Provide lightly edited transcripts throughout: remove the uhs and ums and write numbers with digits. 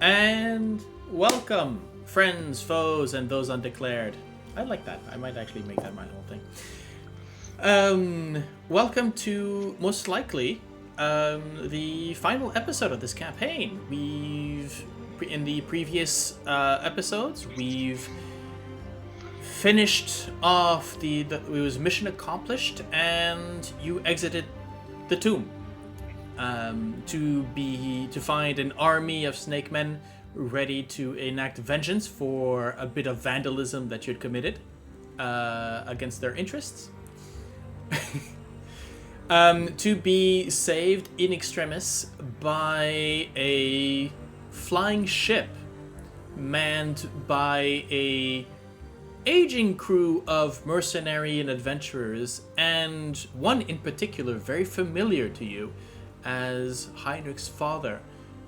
And welcome, friends, foes, and those undeclared. I like that. I might actually make that my whole thing. Welcome to, most likely, the final episode of this campaign. In the previous episodes, we've finished off it was mission accomplished, and you exited the tomb. To find an army of snake men ready to enact vengeance for a bit of vandalism that you'd committed against their interests. To be saved in extremis by a flying ship manned by a aging crew of mercenary and adventurers, and one in particular very familiar to you, as Heinrich's father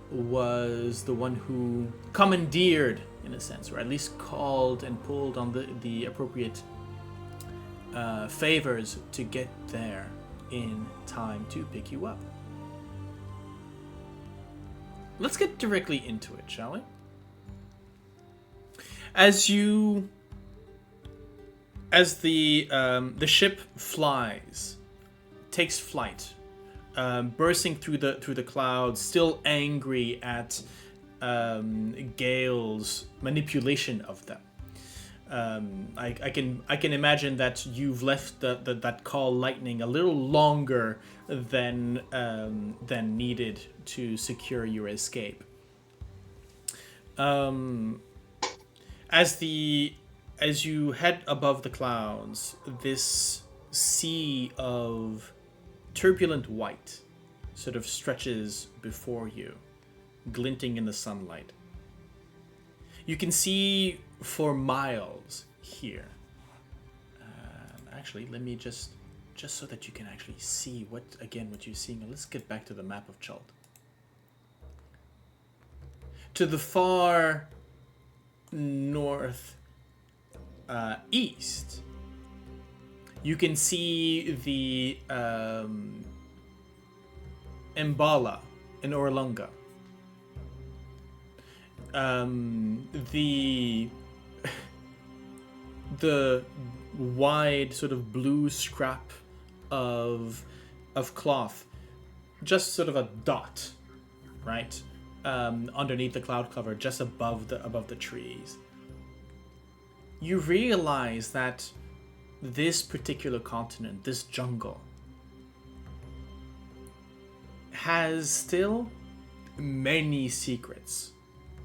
was the one who commandeered, in a sense, or at least called and pulled on the appropriate favors to get there in time to pick you up. Let's get directly into it, shall we? As the ship takes flight, bursting through the clouds, still angry at Gale's manipulation of them. I can imagine that you've left that call lightning a little longer than needed to secure your escape. As you head above the clouds, this sea of turbulent white sort of stretches before you, glinting in the sunlight. You can see for miles here. Actually, let me just so that you can actually see what you're seeing. Let's get back to the map of Chult. To the far north east, you can see the Mbala in Orlunga. The wide sort of blue scrap of cloth, just sort of a dot, right, underneath the cloud cover, just above the trees. You realize that this particular continent, this jungle, has still many secrets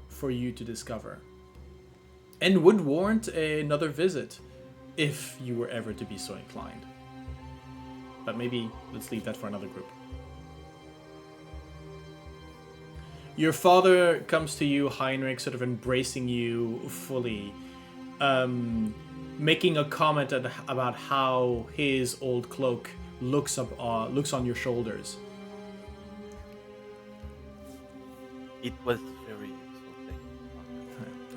for you to discover, and would warrant another visit if you were ever to be so inclined. But maybe let's leave that for another group. Your father comes to you, Heinrich, sort of embracing you fully, making a comment about how his old cloak looks on your shoulders. It was very insulting.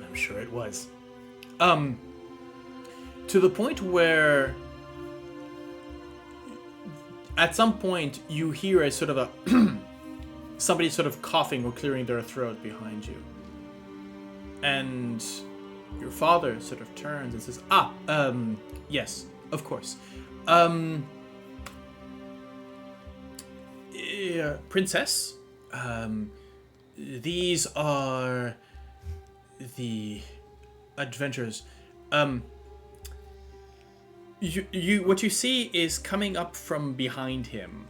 I'm sure it was. To the point where at some point you hear a sort of a somebody sort of coughing or clearing their throat behind you. And your father sort of turns and says, yes, of course. Princess, these are the adventures. What you see is coming up from behind him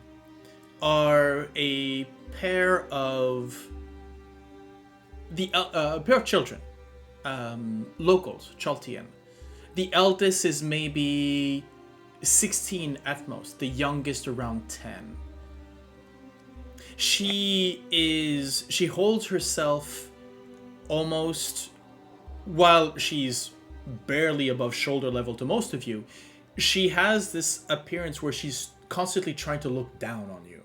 are a pair of children, locals, Chaltian. The eldest is maybe 16 at most, the youngest around 10. She holds herself almost, while she's barely above shoulder level to most of you, she has this appearance where she's constantly trying to look down on you.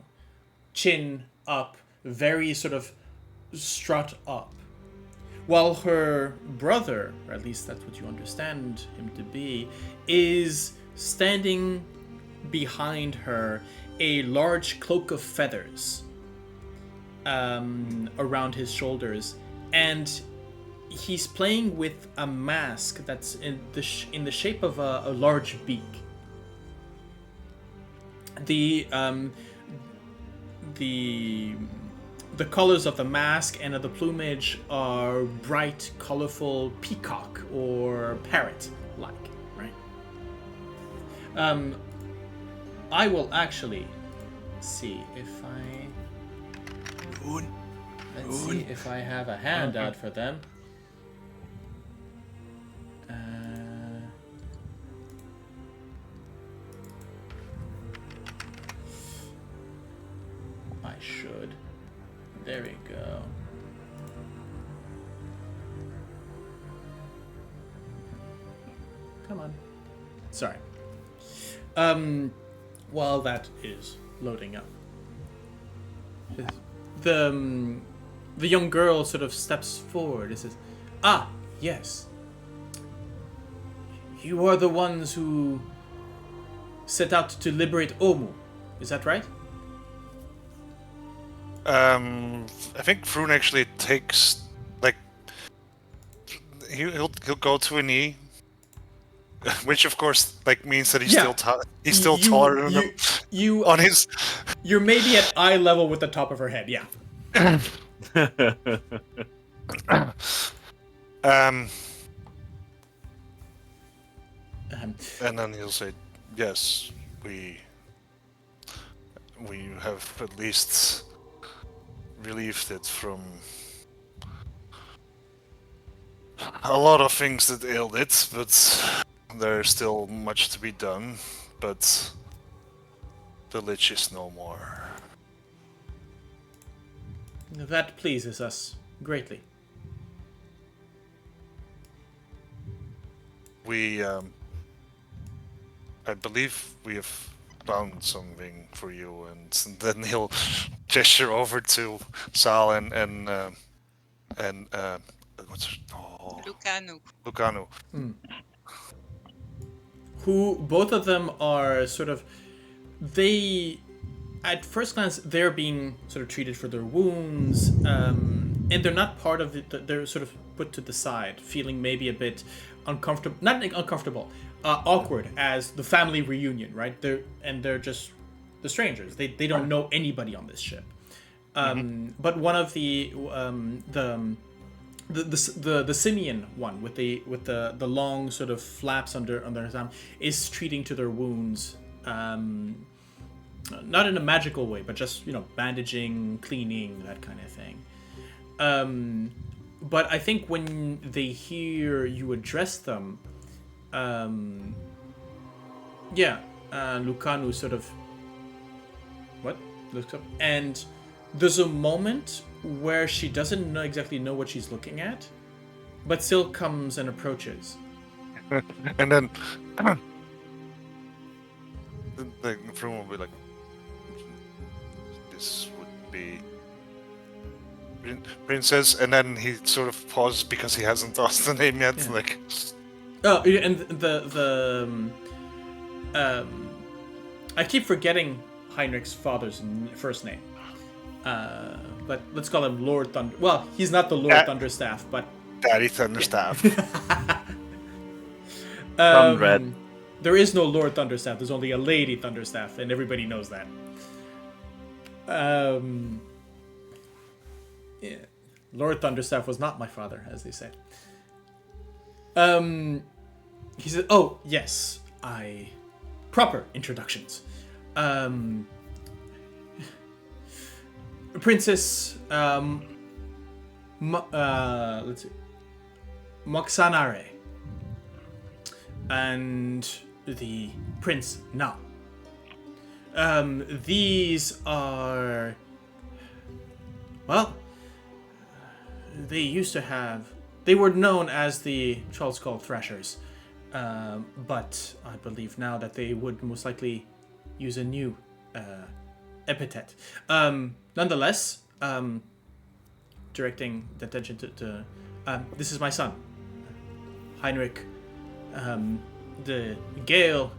Chin up, very sort of strut up. While her brother, or at least that's what you understand him to be, is standing behind her, a large cloak of feathers around his shoulders, and he's playing with a mask that's in the shape of a large beak. The colors of the mask and of the plumage are bright, colorful peacock or parrot-like, right? I will actually see if let's see if I have a handout for them. I should. There we go. Come on. Sorry. While that is loading up, the young girl sort of steps forward and says, "Ah, yes. You are the ones who set out to liberate Omu. Is that right?" I think Vroon actually takes, like, he'll go to a knee, which of course like means that he's still taller than him. You on his. You're maybe at eye level with the top of her head. Yeah. And then he'll say, "Yes, we have at least relieved it from a lot of things that ailed it, but there's still much to be done. But the Lich is no more." That pleases us greatly. We, I believe we have found something for you, and then he'll gesture over to Sal and what's her, Lucanu. Who both of them are sort of, they, at first glance, they're being sort of treated for their wounds, and they're not part of it. They're sort of put to the side, feeling maybe a bit uncomfortable, not uncomfortable, awkward as the family reunion, right? They're just the strangers. They don't know anybody on this ship. But one of the simian one with the long sort of flaps under his arm is treating to their wounds, not in a magical way, but just, you know, bandaging, cleaning, that kind of thing. But I think when they hear you address them, Lucanu sort of looks up, and there's a moment where she doesn't exactly know what she's looking at, but still comes and approaches. And then the Vroom will be like, "This would be Princess," and then he sort of pauses because he hasn't asked the name yet. Yeah. Like, oh, and I keep forgetting Heinrich's father's first name. But let's call him Lord Thunder. Well, he's not the Lord Thunderstaff, but Daddy Thunderstaff. Red. There is no Lord Thunderstaff. There's only a Lady Thunderstaff, and everybody knows that. Yeah. Lord Thunderstaff was not my father, as they say. He said, "Oh yes, proper introductions. Princess let's see, Moxanare, and the Prince now. These are, well, they were known as the Charles Skull Thrashers, but I believe now that they would most likely use a new epithet. Nonetheless, directing the attention to this is my son, Heinrich, the Gale,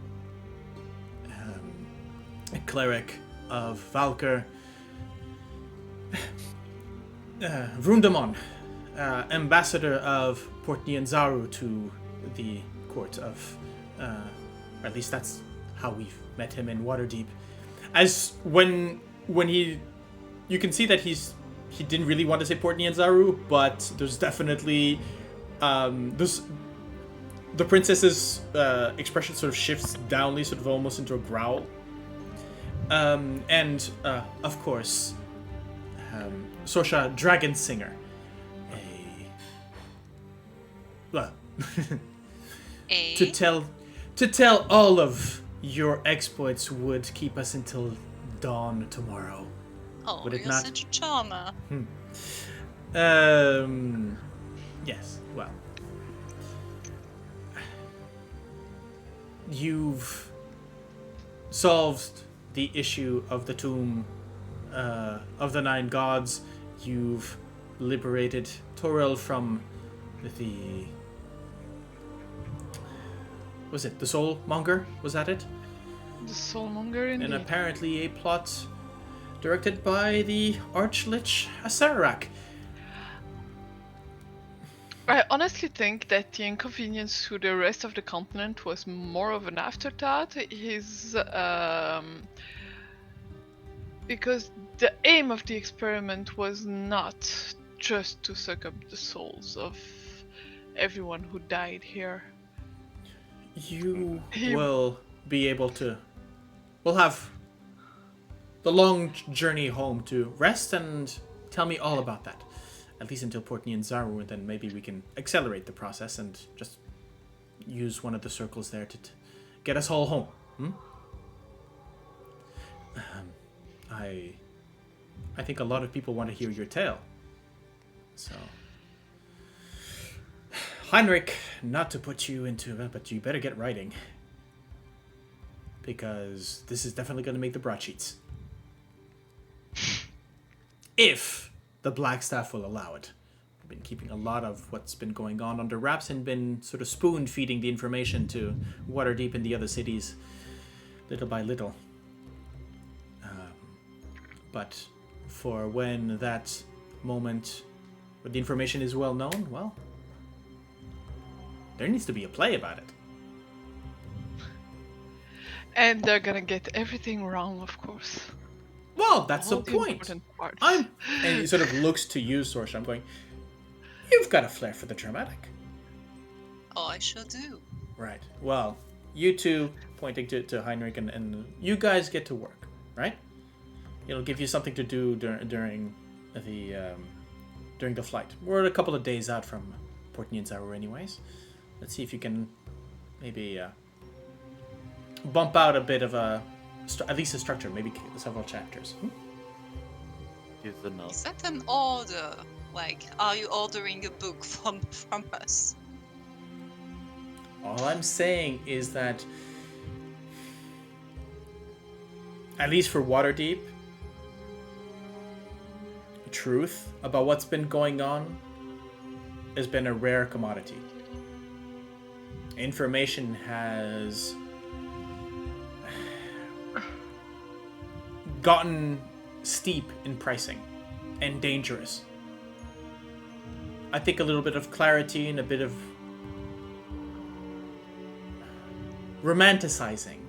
a cleric of Valkyr, Vroondomon, ambassador of Port Nyanzaru to the court of, or at least that's how we've met him in Waterdeep. As when he, you can see that he didn't really want to say Port Nyanzaru, but there's definitely the princess's expression sort of shifts downly, sort of almost into a growl. And of course, Sorsha Dragonsinger. To tell all of your exploits would keep us until dawn tomorrow. Oh, Would it you're not? such a charmer. Yes, well. You've solved the issue of the tomb of the 9 gods. You've liberated Toril from the... Was it the Soulmonger? Was that it? The Soulmonger, indeed. And apparently a plot directed by the Archlich Asarak. I honestly think that the inconvenience to the rest of the continent was more of an afterthought. Because the aim of the experiment was not just to suck up the souls of everyone who died here. You will be able to... We'll have the long journey home to rest and tell me all about that. At least until Port Nyanzaru, and then maybe we can accelerate the process and just use one of the circles there to get us all home. I think a lot of people want to hear your tale. So... Heinrich, not to put you into it, but you better get writing. Because this is definitely going to make the broadsheets. If the Blackstaff will allow it. I've been keeping a lot of what's been going on under wraps and been sort of spoon-feeding the information to Waterdeep and the other cities, little by little. But for when that moment where the information is well known, well... there needs to be a play about it. And they're gonna get everything wrong, of course. Well, that's All the the point. important parts. And he sort of looks to you, Sorsha. I'm going, you've got a flair for the dramatic. Oh, I sure do. Right. Well, you two, pointing to Heinrich, and you guys get to work, right? It'll give you something to do during the flight. We're a couple of days out from Port Nyanzaru anyways. Let's see if you can maybe bump out a bit of at least a structure, maybe several chapters. Is enough. Is that an order? Like, are you ordering a book from us? All I'm saying is that, at least for Waterdeep, truth about what's been going on has been a rare commodity. Information has gotten steep in pricing and dangerous. I think a little bit of clarity and a bit of romanticizing,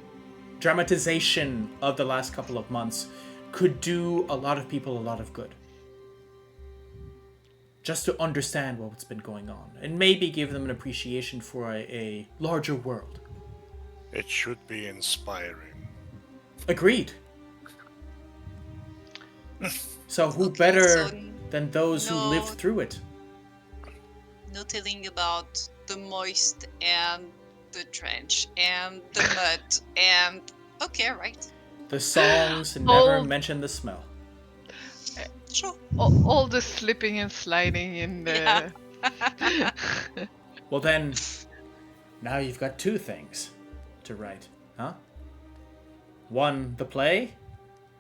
dramatization of the last couple of months could do a lot of people a lot of good. Just to understand what's been going on and maybe give them an appreciation for a larger world. It should be inspiring. Agreed. So who Okay, better so than those who no- lived through it? No telling about the moist and the trench and the mud and... Okay, right. The songs never Oh. mention the smell. Sure. All the slipping and sliding in the... Yeah. Well then, now you've got 2 things to write, huh? One, the play,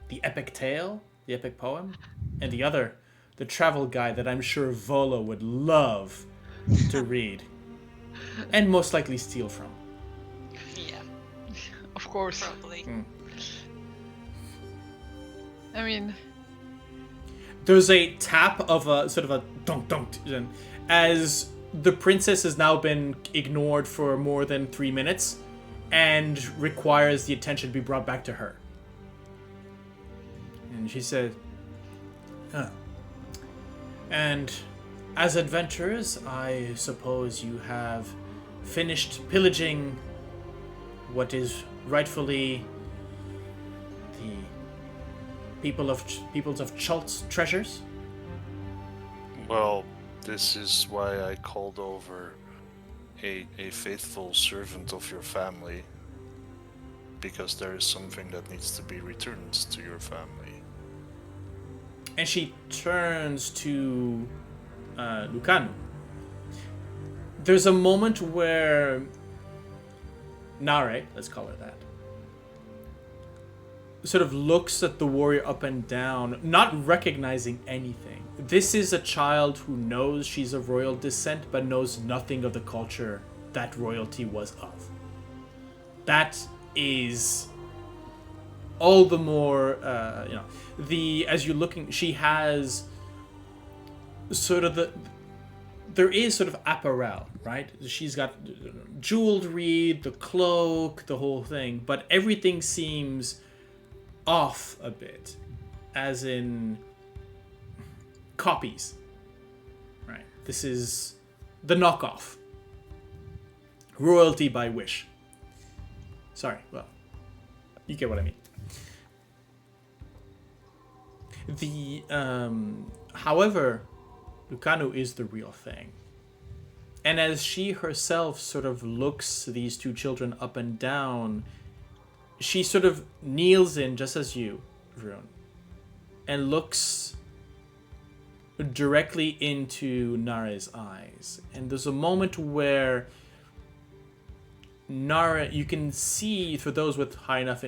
the epic tale, the epic poem, and the other, the travel guide that I'm sure Volo would love to read. And most likely steal from. Yeah, Of course. probably. I mean... There's a tap of a sort of a dunk dunk as the princess has now been ignored for more than 3 minutes and requires the attention to be brought back to her. And she said, and as adventurers, I suppose you have finished pillaging what is rightfully the peoples of Chult's treasures? Well, this is why I called over a faithful servant of your family, because there is something that needs to be returned to your family. And she turns to Lucanu. There's a moment where Nare, let's call her that, sort of looks at the warrior up and down, not recognizing anything. This is a child who knows she's of royal descent, but knows nothing of the culture that royalty was of. That is all the more, as you're looking, she has sort of there is sort of apparel, right? She's got jewelry, the cloak, the whole thing, but everything seems off a bit, as in copies, right? This is the knockoff. Royalty by wish. Sorry, well, you get what I mean. However, Lucanu is the real thing. And as she herself sort of looks these two children up and down, she sort of kneels in, just as you, Vroon, and looks directly into Nare's eyes. And there's a moment where Nare, you can see, for those with high enough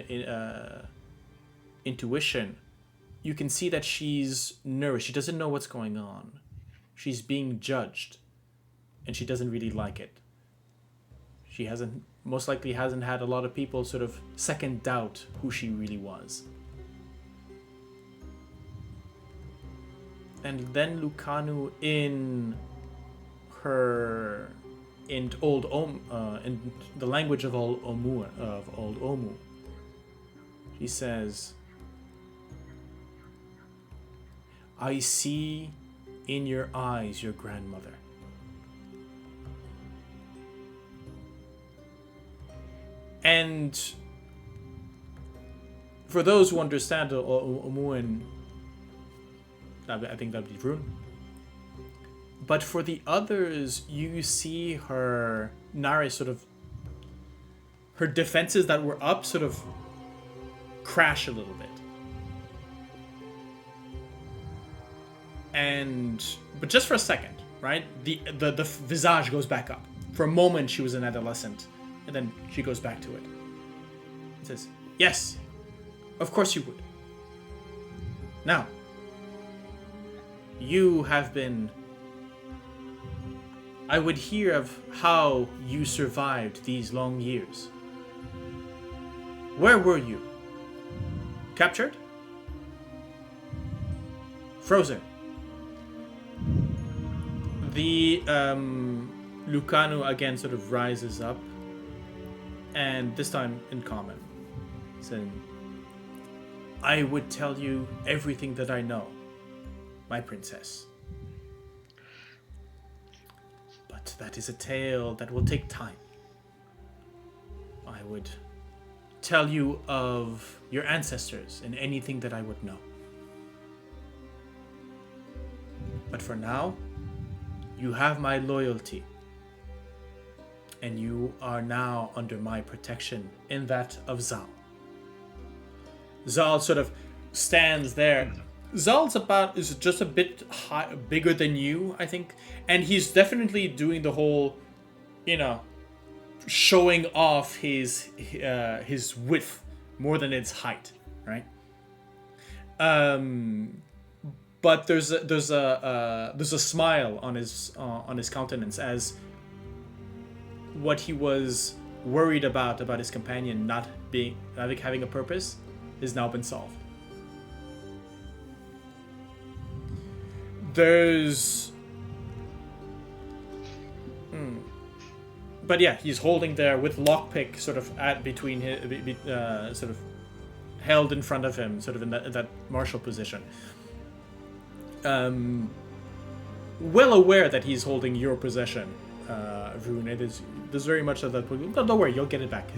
intuition, you can see that she's nervous. She doesn't know what's going on. She's being judged, and she doesn't really like it. She most likely hasn't had a lot of people sort of second doubt who she really was. And then Lucanu, in the language of Old Omu, she says, "I see in your eyes your grandmother. And for those who understand Omuan, I think that'd be Vroon. But for the others, you see her, Nare, sort of, her defenses that were up sort of crash a little bit. But just for a second, right? The visage goes back up. For a moment, she was an adolescent, and then she goes back to it. It says, "Yes, of course you would. Now, you have been... I would hear of how you survived these long years. Where were you? Captured? Frozen?" The Lucanu again sort of rises up, and this time in common, saying, "I would tell you everything that I know, my princess. But that is a tale that will take time. I would tell you of your ancestors and anything that I would know. But for now, you have my loyalty, and you are now under my protection and that of Zal." Zal sort of stands there. Zal's is just a bit bigger than you, I think, and he's definitely doing the whole, showing off his width more than its height, right? But there's a smile on his countenance, as what he was worried about his companion not having a purpose has now been solved. there's... But yeah, he's holding there with lockpick sort of at between his, sort of held in front of him, sort of in that martial position. Well aware that he's holding your possession, Vroon. There's very much of that. Don't worry, you'll get it back.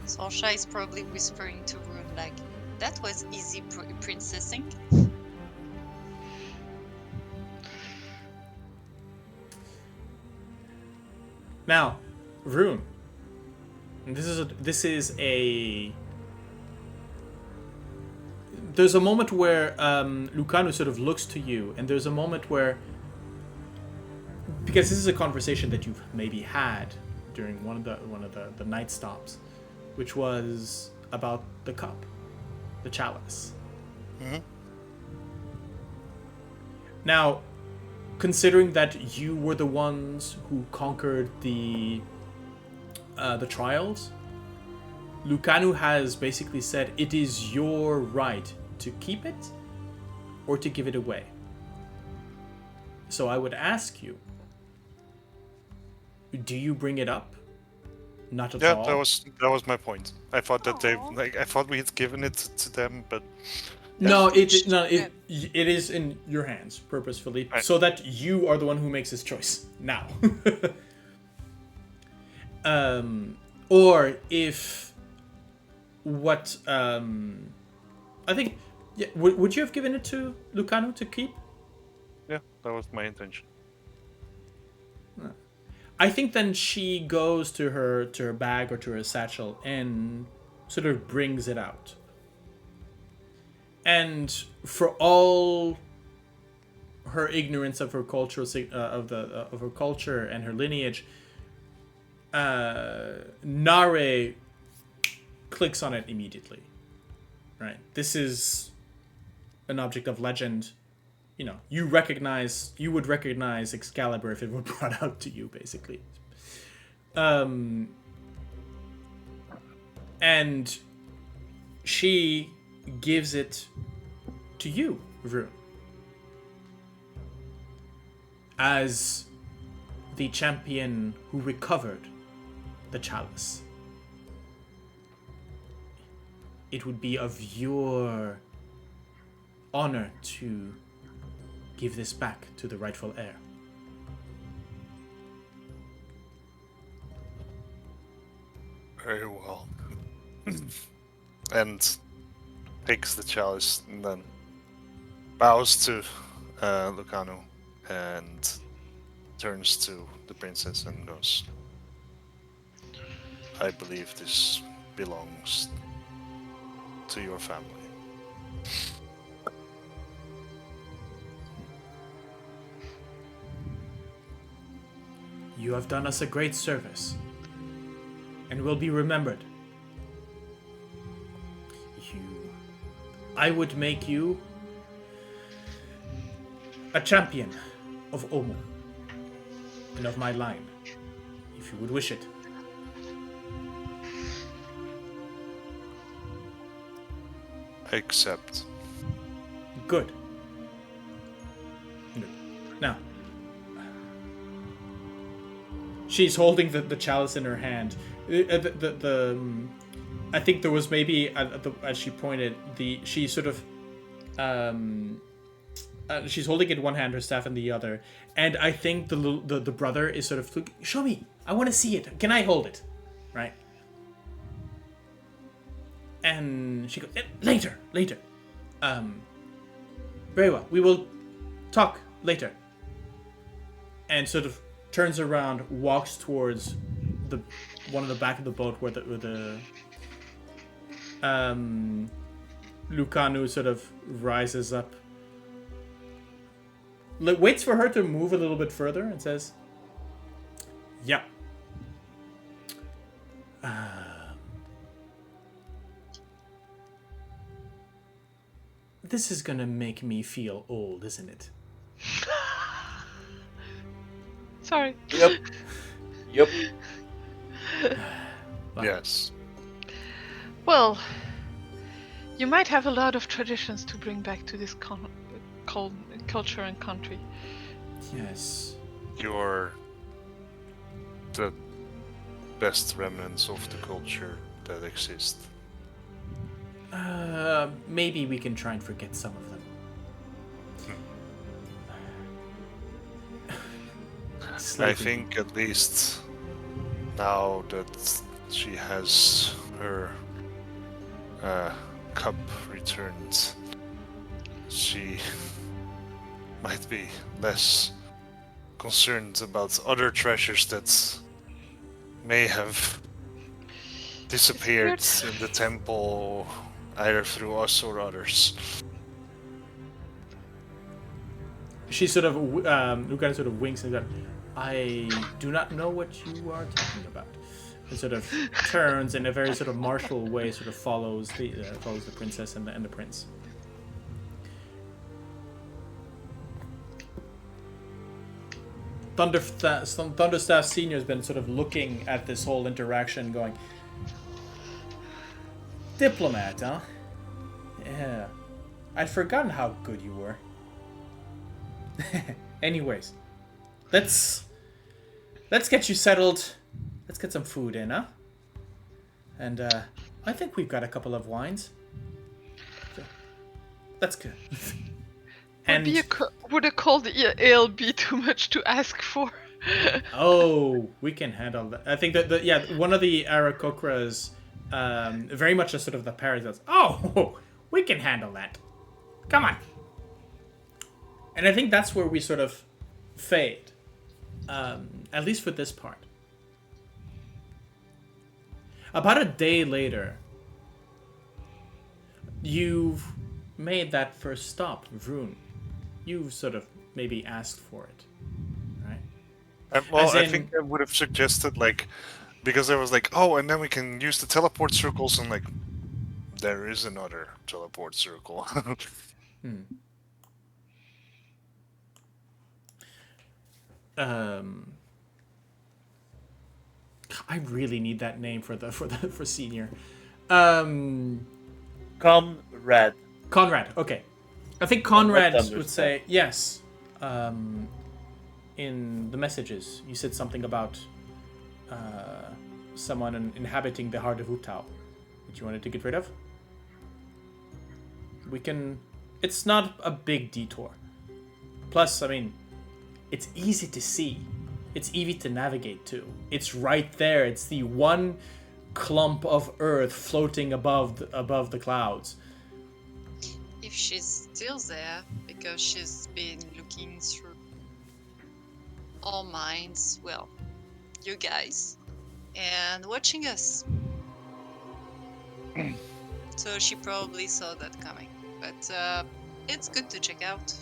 Sorsha is probably whispering to Vroon like, "That was easy, princessing." Now, Vroon. This is a. There's a moment where Lucanu sort of looks to you, and there's a moment where, because this is a conversation that you've maybe had during one of the night stops, which was about the cup, the chalice. Mm-hmm. Now, considering that you were the ones who conquered the trials, Lucanu has basically said it is your right to keep it or to give it away. So I would ask you, do you bring it up? Not at all. Yeah, that was my point. I thought that I thought we had given it to them, but No, it is in your hands purposefully, right, so that you are the one who makes this choice now. Or if what I think, yeah, would you have given it to Lucanu to keep? yeah, that was my intention. I think then she goes to her bag or to her satchel and sort of brings it out. And for all her ignorance of her cultural of her culture and her lineage, Nare clicks on it immediately. Right, this is an object of legend. You know, you would recognize Excalibur if it were brought out to you, basically. And she gives it to you, Vroon, as the champion who recovered the chalice. It would be of your honor to give this back to the rightful heir. Very well. And takes the chalice and then bows to Lucanu and turns to the princess and goes, "I believe this belongs to your family." You have done us a great service, and will be remembered. I would make you a champion of Omo and of my line, if you would wish it. I accept. Good. Now, she's holding the chalice in her hand. I think there was maybe, as she pointed, she sort of, she's holding it in one hand, her staff in the other, and I think the brother is sort of, show me, I want to see it. Can I hold it? Right? And she goes, later. Very well, we will talk later. And sort of turns around, walks towards one of the back of the boat where the Lucanu sort of rises up, waits for her to move a little bit further and says, "Yeah. This is gonna make me feel old, isn't it?" Sorry. Yep. Yes. Well, You might have a lot of traditions to bring back to this culture and country. Yes. You're the best remnants of the culture that exist. Maybe we can try and forget some of them. I Slightly. think at least now that she has her cup returned, she might be less concerned about other treasures that may have disappeared in the temple, either through us or others. She sort of, Lucan sort of winks and goes, I do not know what you are talking about. And sort of turns in a very sort of martial way, sort of follows the princess and the prince. Thunderstaff Senior has been sort of looking at this whole interaction, going, "Diplomat, huh? Yeah, I'd forgotten how good you were." Anyways, let's get you settled. Let's get some food in, huh? And I think we've got a couple of wines. So, that's good. And Would a cold ale be too much to ask for? oh, we can handle that. I think that one of the Aarakocras, very much a sort of the parrot goes, "Oh, we can handle that. Come on." And I think that's where we sort of fade, at least for this part. About a day later, you've made that first stop, Vroon. You've sort of maybe asked for it, right? Well, As I in- think I would have suggested, like, because I was like, oh, and then we can use the teleport circles, and like, there is another teleport circle. I really need that name for senior. Comrade. Conrad. Okay, I think Conrad Thunderstaff. would say yes. In the messages, you said something about someone inhabiting the heart of Utao that you wanted to get rid of. We can. It's not a big detour. Plus, I mean, it's easy to see. It's easy to navigate to. It's right there. It's the one clump of earth floating above the clouds. If she's still there, because she's been looking through all minds, well, you guys, and watching us. So she probably saw that coming. But it's good to check out.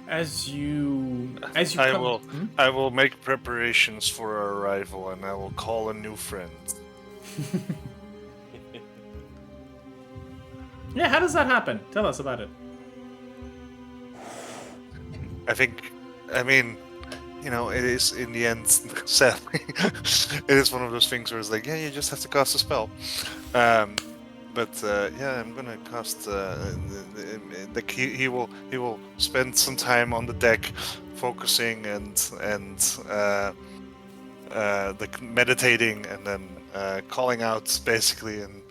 As you I will make preparations for our arrival, and I will call a new friend. Yeah, how does that happen? Tell us about it. I mean, you know, it is in the end, sadly, it is one of those things where it's like, yeah, you just have to cast a spell. Yeah, I'm gonna cast. He will spend some time on the deck, focusing and meditating, and then calling out basically, and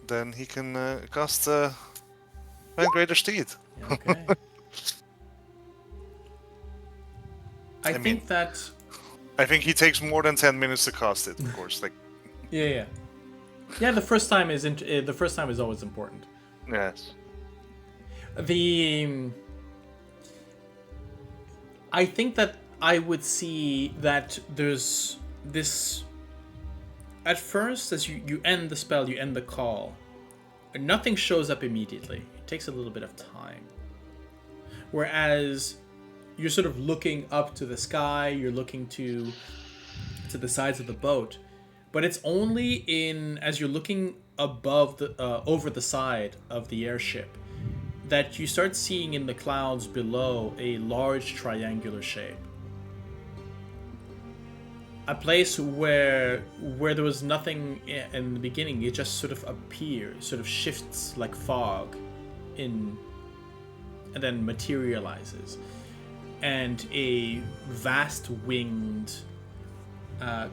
then he can cast Find Greater Steed. Okay. I mean, think that. I think he takes more than 10 minutes to cast it, of course. Like, Yeah. Yeah, the first time is always important. yes. I think that I would see that there's this. At first, as you end the spell, you end the call, nothing shows up immediately. It takes a little bit of time. Whereas you're sort of looking up to the sky, you're looking to the sides of the boat, but it's only as you're looking above over the side of the airship that you start seeing in the clouds below a large triangular shape. a place where there was nothing in the beginning. It just sort of appears, sort of shifts like fog, and then materializes, and a vast winged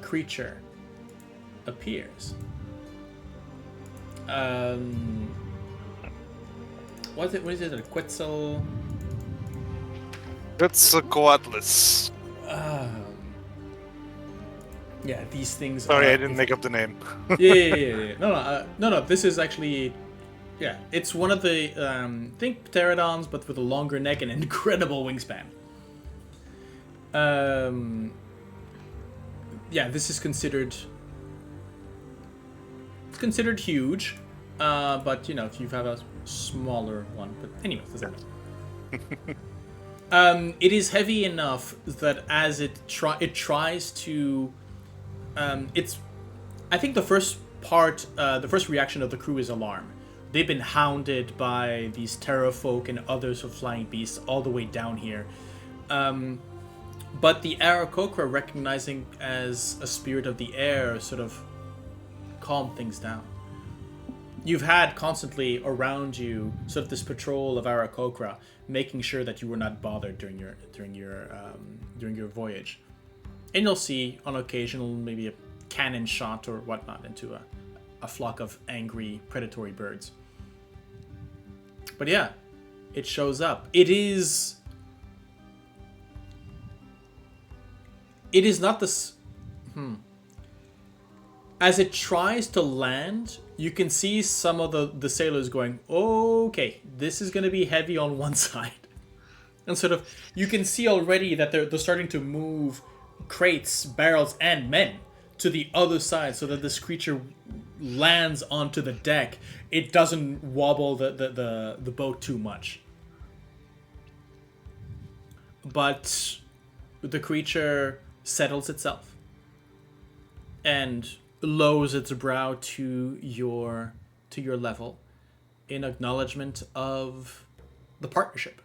creature appears. What is it? A Quetzal? It's a Coatlas. Yeah, these things. Sorry, I didn't make up the name. Yeah. No. This is actually, yeah, it's one of the think pterodons, but with a longer neck and incredible wingspan. Yeah, this is considered. It's considered huge, but you know, if you have a smaller one. But anyways, doesn't matter. It is heavy enough that as it tries to. It's. I think the first reaction of the crew is alarm. They've been hounded by these terrafolk and others of flying beasts all the way down here. But the Aarakocra, recognizing as a spirit of the air, sort of calm things down. You've had constantly around you sort of this patrol of Aarakocra, making sure that you were not bothered during your voyage. And you'll see on occasion maybe a cannon shot or whatnot into a flock of angry predatory birds. But yeah, it shows up. It is not this. As it tries to land, you can see some of the sailors going, okay, this is going to be heavy on one side. And sort of, you can see already that they're starting to move crates, barrels, and men to the other side so that this creature lands onto the deck. It doesn't wobble the boat too much. But the creature settles itself and lowers its brow to your level in acknowledgement of the partnership.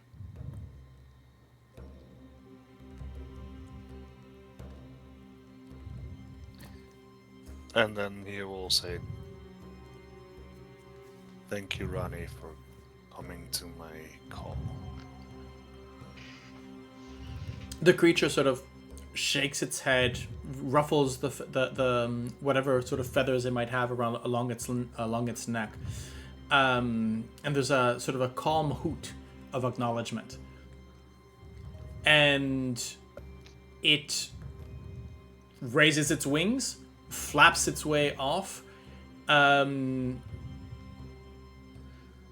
And then he will say, "Thank you, Ronnie, for coming to my call." The creature sort of shakes its head, ruffles the whatever sort of feathers it might have along its neck, and there's a sort of a calm hoot of acknowledgement, and it raises its wings, flaps its way off.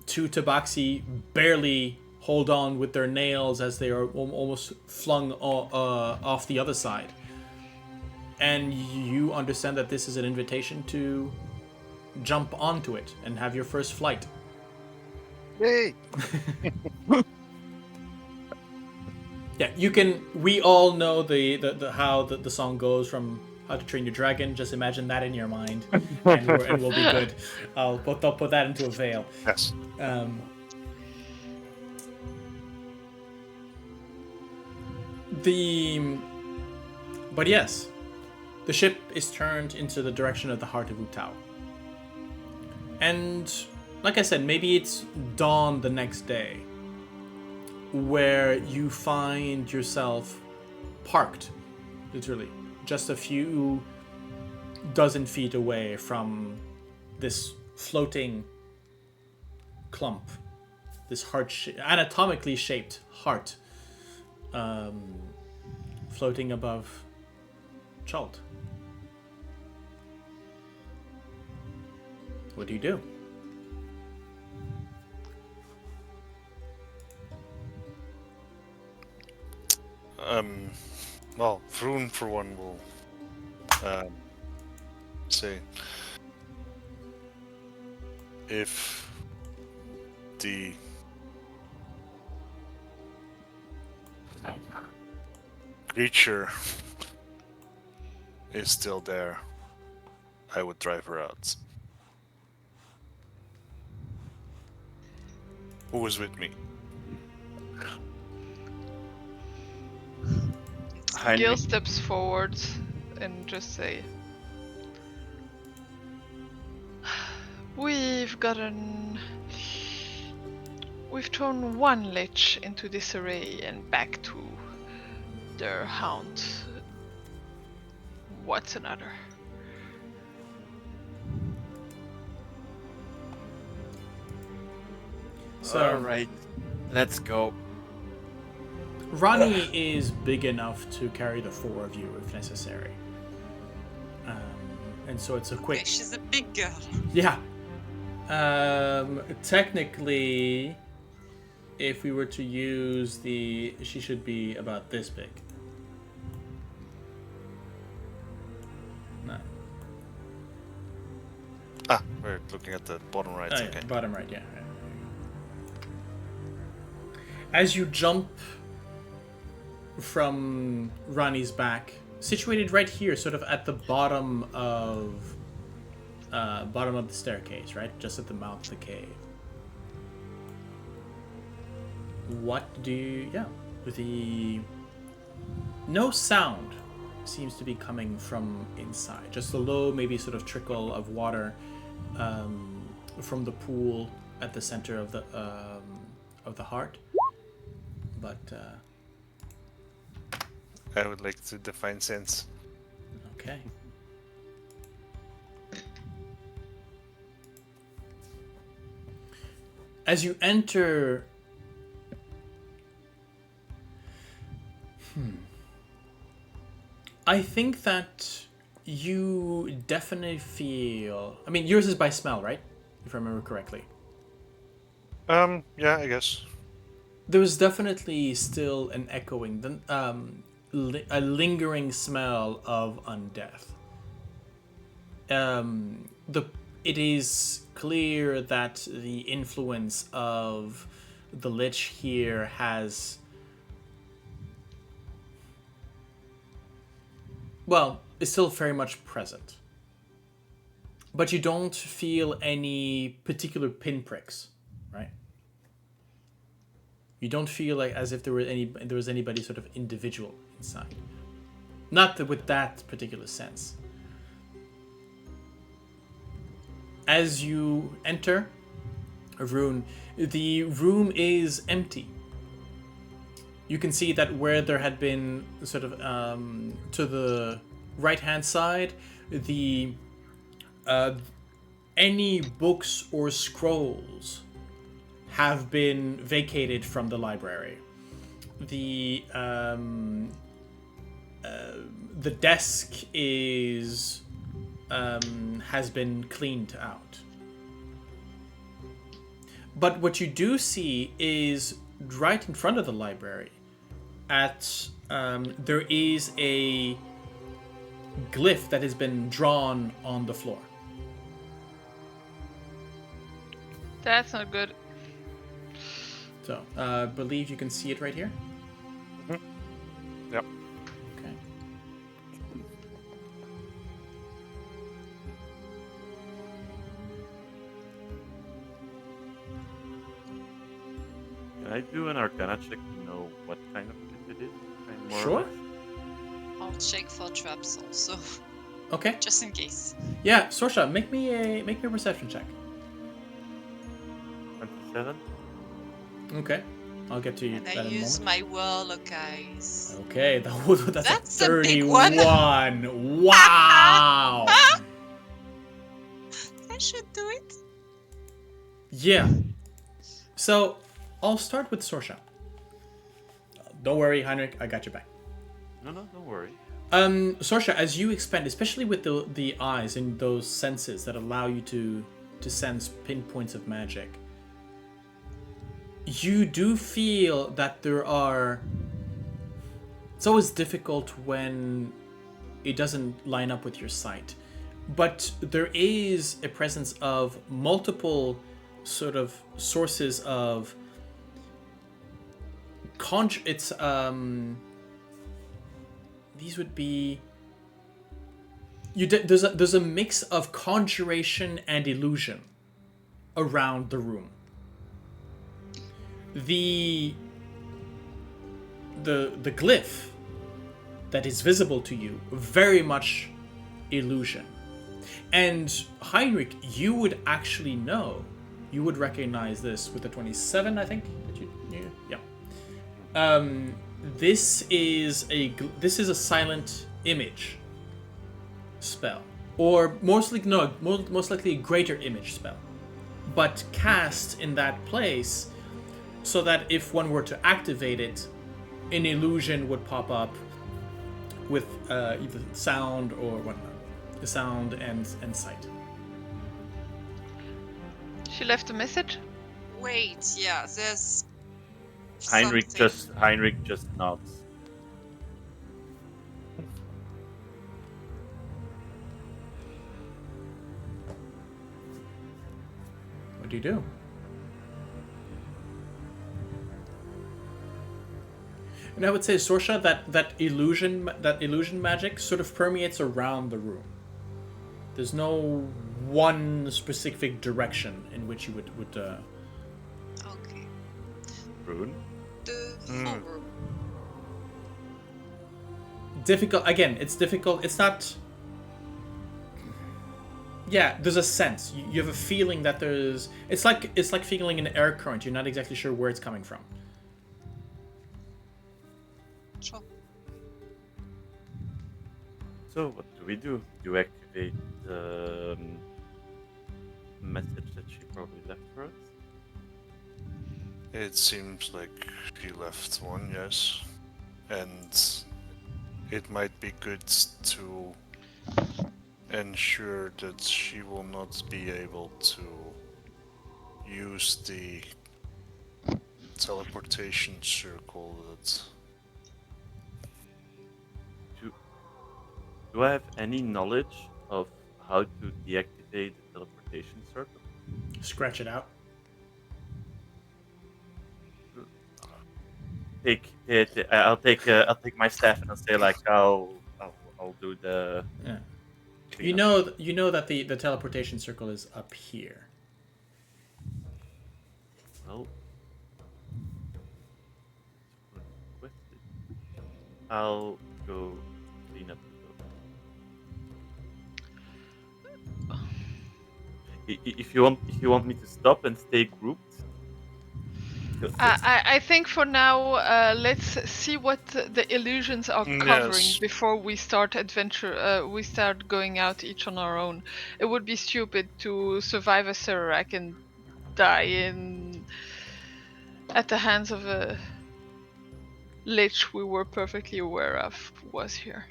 Two Tabaxi barely hold on with their nails as they are almost flung off the other side. And you understand that this is an invitation to jump onto it and have your first flight. Yay! Yeah, you can. We all know the how the song goes from How to Train Your Dragon. Just imagine that in your mind, and we'll be good. I'll put that into a veil. Yes. But yes, the ship is turned into the direction of the heart of Utao. And like I said, maybe it's dawn the next day, where you find yourself parked, literally, just a few dozen feet away from this floating clump, this anatomically shaped heart, floating above Chult. What do you do? Well, Vroon for one will say, if the creature is still there, I would drive her out. Who was with me? Gale steps forward and just say, We've thrown one lich into disarray and back to their hound. What's another? So, Alright, let's go. Ronnie is big enough to carry the four of you if necessary. And so it's a quick... Okay, she's a big girl. Yeah. Technically, if we were to use the... She should be about this big. No. Ah, we're looking at the bottom right. Oh, Okay. yeah, bottom right, yeah. As you jump from Ronnie's back, situated right here, sort of at the bottom of the staircase, right? Just at the mouth of the cave. What do you... Yeah. No sound seems to be coming from inside. Just a low, maybe sort of trickle of water from the pool at the center of the heart. But I would like to define sense. okay. As you enter... I think that you definitely feel... I mean, yours is by smell, right? If I remember correctly. Yeah, I guess. There was definitely still an echoing, a lingering smell of undeath. It is clear that the influence of the Lich here has... Well, it's still very much present. But you don't feel any particular pinpricks, right? You don't feel like as if there was anybody sort of individual inside. Not that with that particular sense. As you enter Vroon, the room is empty. You can see that where there had been sort of to the right-hand side, the any books or scrolls have been vacated from the library. The desk is has been cleaned out. But what you do see is right in front of the library, there is a glyph that has been drawn on the floor. That's not good. So, I believe you can see it right here. Mm-hmm. Yep. Okay. Can I do an Arcana check to know what kind of gift it is? Kind of Sure. I'll check for traps also, Okay. just in case. Yeah, Sorsha, make me a perception check. 27? Okay. I'll get to you And that I in a use moment. my warlock eyes. Okay, that's That's a a big 31. one. Wow. I should do it. Yeah. So, I'll start with Sorsha. Don't worry, Heinrich, I got your back. No, don't worry. Sorsha, as you expand, especially with the eyes and those senses that allow you to sense pinpoints of magic, you do feel that there are... It's always difficult when it doesn't line up with your sight, but there is a presence of multiple sort of sources of these would be there's a mix of conjuration and illusion around the room. The glyph that is visible to you very much illusion. And Heinrich, you would actually know, you would recognize this with the 27, I think. Yeah. This is a silent image spell, or most likely a greater image spell, but cast in that place, so that if one were to activate it, an illusion would pop up with either sound or whatnot. The sound and sight. She left a message? Wait, yeah, there's Heinrich something. just nods. What do you do? And I would say, Sorsha, that illusion magic sort of permeates around the room. There's no one specific direction in which you would Okay. Rune? The full room. difficult. Again, it's difficult. It's not. Yeah, there's a sense. You have a feeling that there's. It's like feeling an air current. You're not exactly sure where it's coming from. Sure. So what do we do? Do we activate the message that she probably left for us? It seems like he left one, yes. And it might be good to ensure that she will not be able to use the teleportation circle that... Do I have any knowledge of how to deactivate the teleportation circle? Scratch it out. I'll take my staff and I'll say like I'll do the. Yeah. You know that the teleportation circle is up here. Well, I'll go clean up the building. If you want me to stop and stay grouped. I think for now, let's see what the illusions are covering Yes. before we start we start going out each on our own. It would be stupid to survive a Cleric and die at the hands of a lich we were perfectly aware of was here.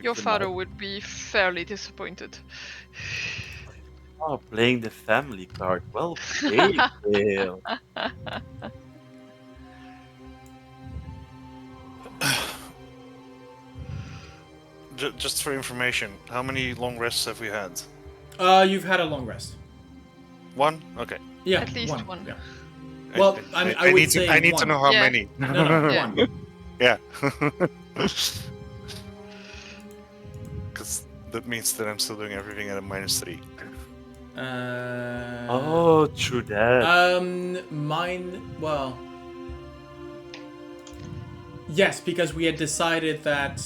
Your father would be fairly disappointed. Oh, playing the family card. Well played, Gale. Just for information, how many long rests have we had? You've had a long rest. One? Okay. Yeah, At least one. Yeah. Well, I would say I need to one. know how Yeah. many. No, Yeah. one. Yeah. Because that means that I'm still doing everything at a -3. Oh, true that. Mine. Well. Yes, because we had decided that.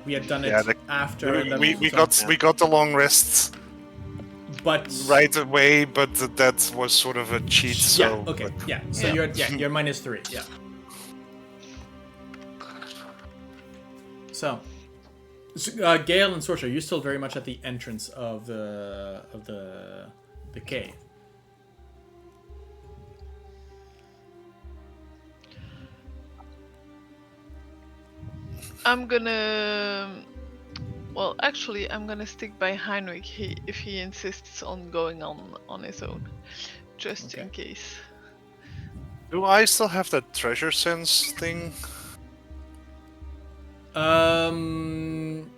We had done it Yeah, after. and then we got the long rests But right away, but that was sort of a cheat. So Yeah. Okay. Yeah. So Yeah. you're -3. Yeah. So, Gale and Sorsha, you're still very much at the entrance of the cave. I'm gonna. Well, actually, I'm gonna stick by Heinrich if he insists on going on his own, just in case. do I still have that treasure sense thing? Um.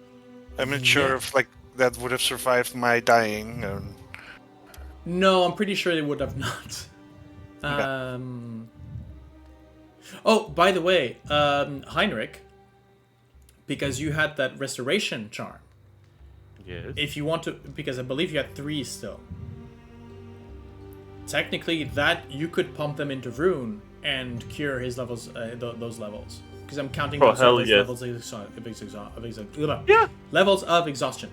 I'm not sure if like that would have survived my dying. No, I'm pretty sure they would have not. Okay. Oh, by the way, Heinrich, because you had that restoration charm. Yes. If you want to, because I believe you had 3 still. technically, that you could pump them into Vroon and cure his levels, those levels. Because I'm counting Oh, those hell as yes. levels of exhaustion.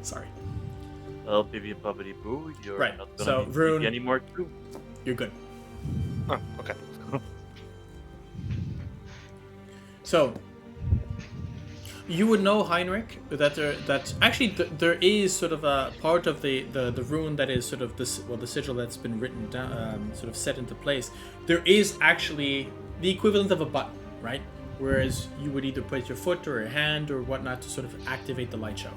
Sorry. Well, bibbidi bobbidi boo, you're Right, not so gonna Vroon- need any more too. You're good. Oh, okay. So, you would know, Heinrich, that there is sort of a part of the rune that is sort of the sigil that's been written down, sort of set into place. There is actually the equivalent of a button, right? Whereas you would either place your foot or your hand or whatnot to sort of activate the light show.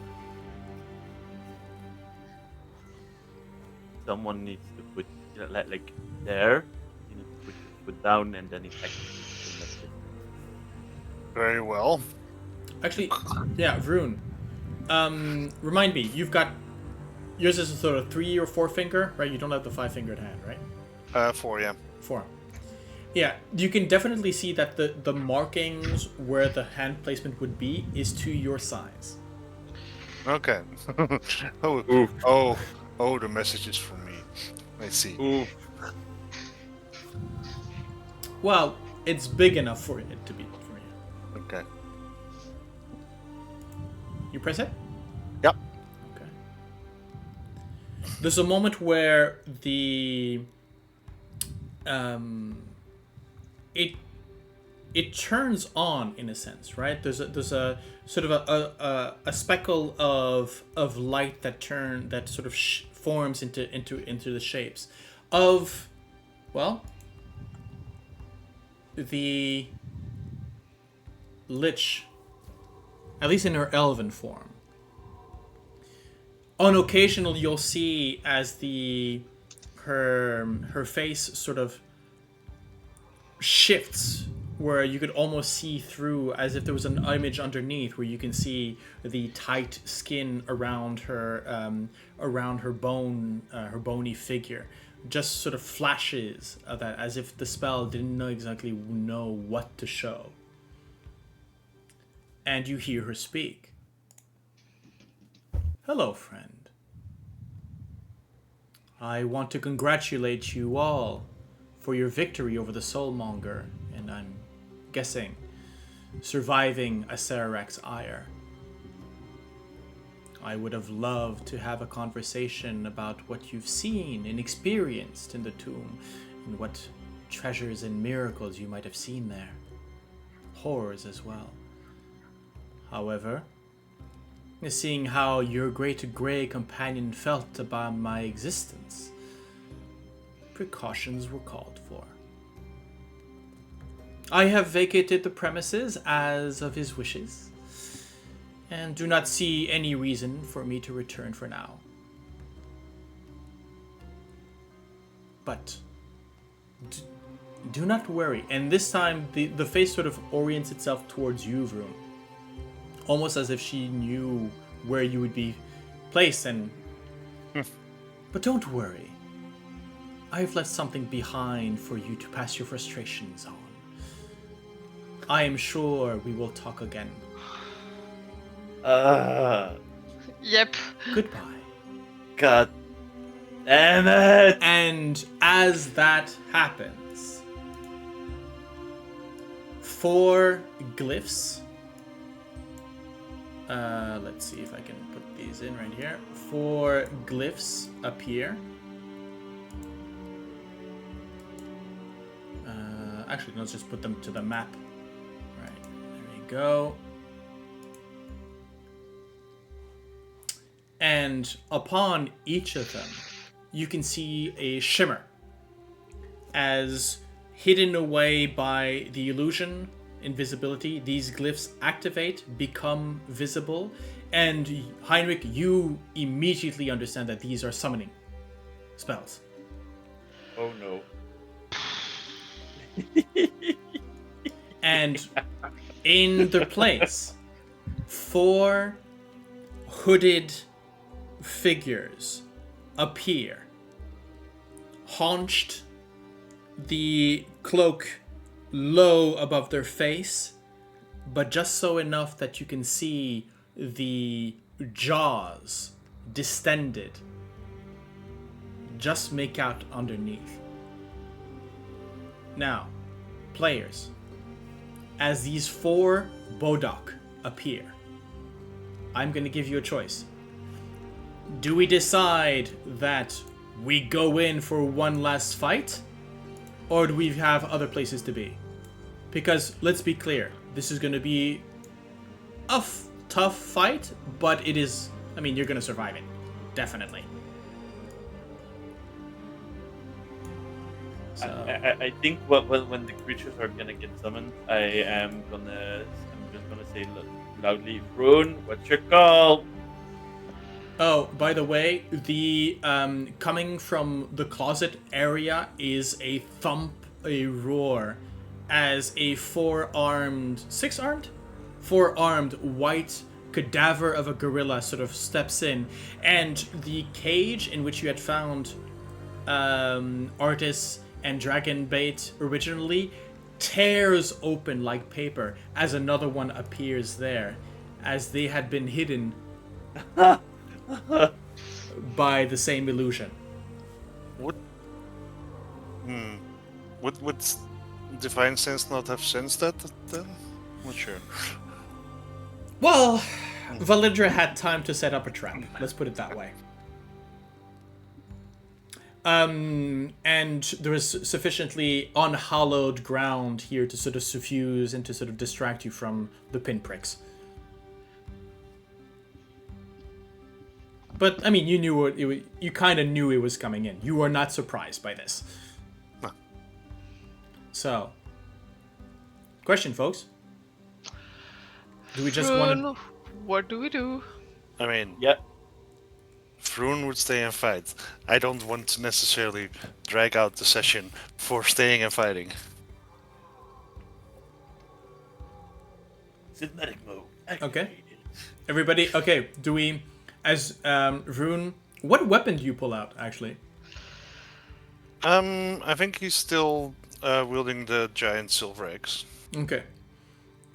Someone needs to put like there. You need to put your foot down and then it activates. Very well. Actually, yeah, Vroon. Remind me, you've got yours is a sort of 3 or 4 finger, right? You don't have the 5-fingered hand, right? 4, yeah. 4. Yeah, you can definitely see that the markings where the hand placement would be is to your size. Okay. Oh, the message is for me. Let's see. Ooh. Well, it's big enough for it to be for you. Okay. You press it? Yep. Okay. There's a moment where it turns on in a sense, right? There's a sort of a speckle of light that sort of forms into the shapes of, well, the Lich, at least in her elven form. On occasional, you'll see as her face sort of shifts, where you could almost see through, as if there was an image underneath, where you can see the tight skin around her bony figure. Just sort of flashes of that, as if the spell didn't exactly know what to show. And you hear her speak. Hello, friend. I want to congratulate you all for your victory over the Soulmonger, and I'm guessing surviving Acererak's ire. I would have loved to have a conversation about what you've seen and experienced in the tomb, and what treasures and miracles you might have seen there. Horrors as well. However, seeing how your great grey companion felt about my existence, precautions were called for. I have vacated the premises as of his wishes, and do not see any reason for me to return for now. But do not worry. And this time, the face sort of orients itself towards you, Vroon. Almost as if she knew where you would be placed, and... But don't worry. I have left something behind for you to pass your frustrations on. I am sure we will talk again. Yep. Goodbye. God damn it! And as that happens, 4 glyphs. Let's see if I can put these in right here. 4 glyphs appear. Actually, let's just put them to the map. Right, there we go. And upon each of them, you can see a shimmer, as hidden away by the illusion, invisibility, these glyphs activate, become visible, and Heinrich, you immediately understand that these are summoning spells. Oh no. And in their place, 4 hooded figures appear, haunched, the cloak low above their face, but just so enough that you can see the jaws distended, just make out underneath. Now, players, as these 4 Bodok appear, I'm going to give you a choice. Do we decide that we go in for one last fight? Or do we have other places to be? Because, let's be clear, this is going to be a tough fight, but it is... I mean, you're going to survive it. Definitely. So... I think when the creatures are gonna get summoned, I'm just gonna say loudly, Vroon, what's your call? Oh, by the way, the coming from the closet area is a thump, a roar, as a 4-armed white cadaver of a gorilla sort of steps in, and the cage in which you had found Artis and Dragon Bait originally tears open like paper as another one appears there, as they had been hidden by the same illusion. Would Divine Sense not have sensed that then? Not sure. Well, Validra had time to set up a trap. Let's put it that way. And there is sufficiently unhallowed ground here to sort of suffuse and to sort of distract you from the pinpricks. But I mean, you knew you kind of knew it was coming in. You were not surprised by this. No. So, question, folks: do we just want to? What do we do? I mean, Yeah. Vroon would stay and fight. I don't want to necessarily drag out the session for staying and fighting. Synthetic mode. Okay. Activated. Everybody, okay. Do we, as Vroon, what weapon do you pull out actually? I think he's still wielding the giant silver axe. Okay.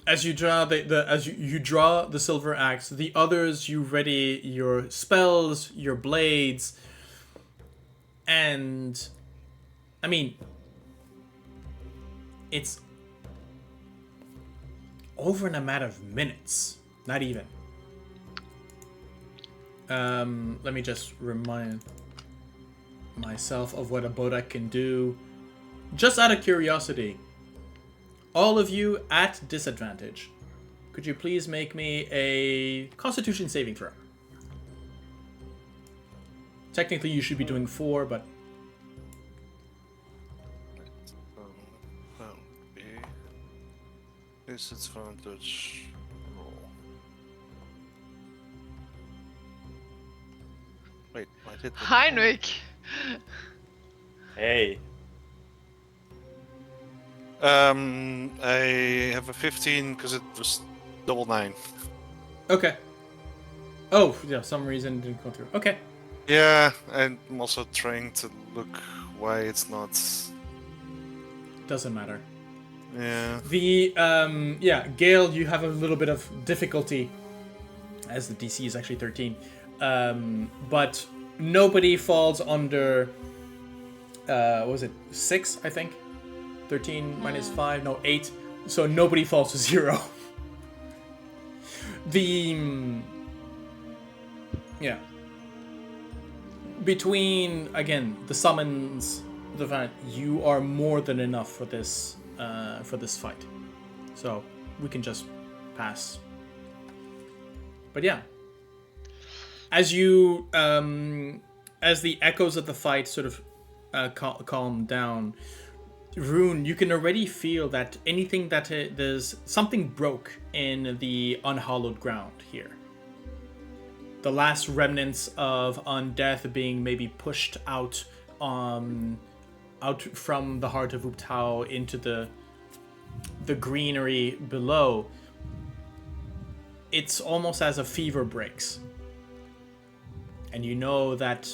As you draw you draw the silver axe, the others you ready your spells, your blades, and I mean, it's over in a matter of minutes, not even. Let me just remind myself of what a Bodok can do, just out of curiosity. All of you at disadvantage, could you please make me a Constitution saving throw? Technically, you should be doing 4, but... That would be disadvantage roll. Wait, I did that. Heinrich! Hey. I have a 15 because it was double 9. Okay. Oh, yeah, some reason it didn't go through. Okay. Yeah, I'm also trying to look why it's not. Doesn't matter. Yeah. The, Gale, you have a little bit of difficulty, as the DC is actually 13. But nobody falls under, what was it, 6, I think? 13 minus 5, no, 8. So nobody falls to 0. Between, again, the summons, the fact you are more than enough for this fight. So we can just pass. But yeah. As you, as the echoes of the fight sort of calm down, Vroon, you can already feel that anything that there's something broke in the unhallowed ground here. The last remnants of undeath being maybe pushed out from the heart of Uptao into the greenery below. It's almost as a fever breaks. And you know that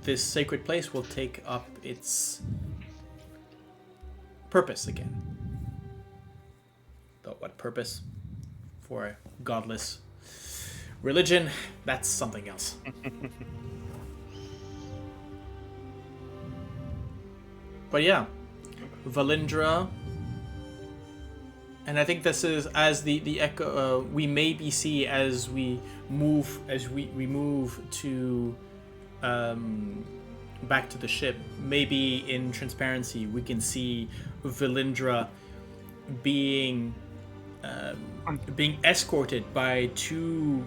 this sacred place will take up its purpose again. Though what purpose for a godless Religion, that's something else. But yeah, Valindra, and I think this is as the echo we maybe see as we move to back to the ship. Maybe in transparency, we can see Valindra being escorted by two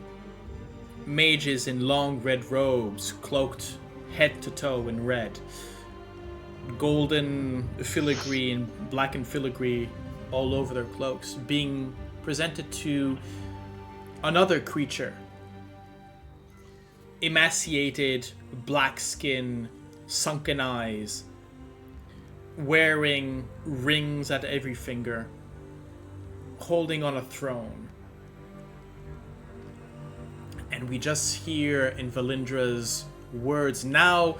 mages in long red robes, cloaked head to toe in red. Golden filigree and blackened filigree all over their cloaks, being presented to another creature. Emaciated, black skin, sunken eyes, wearing rings at every finger, holding on a throne. And we just hear in Valindra's words now,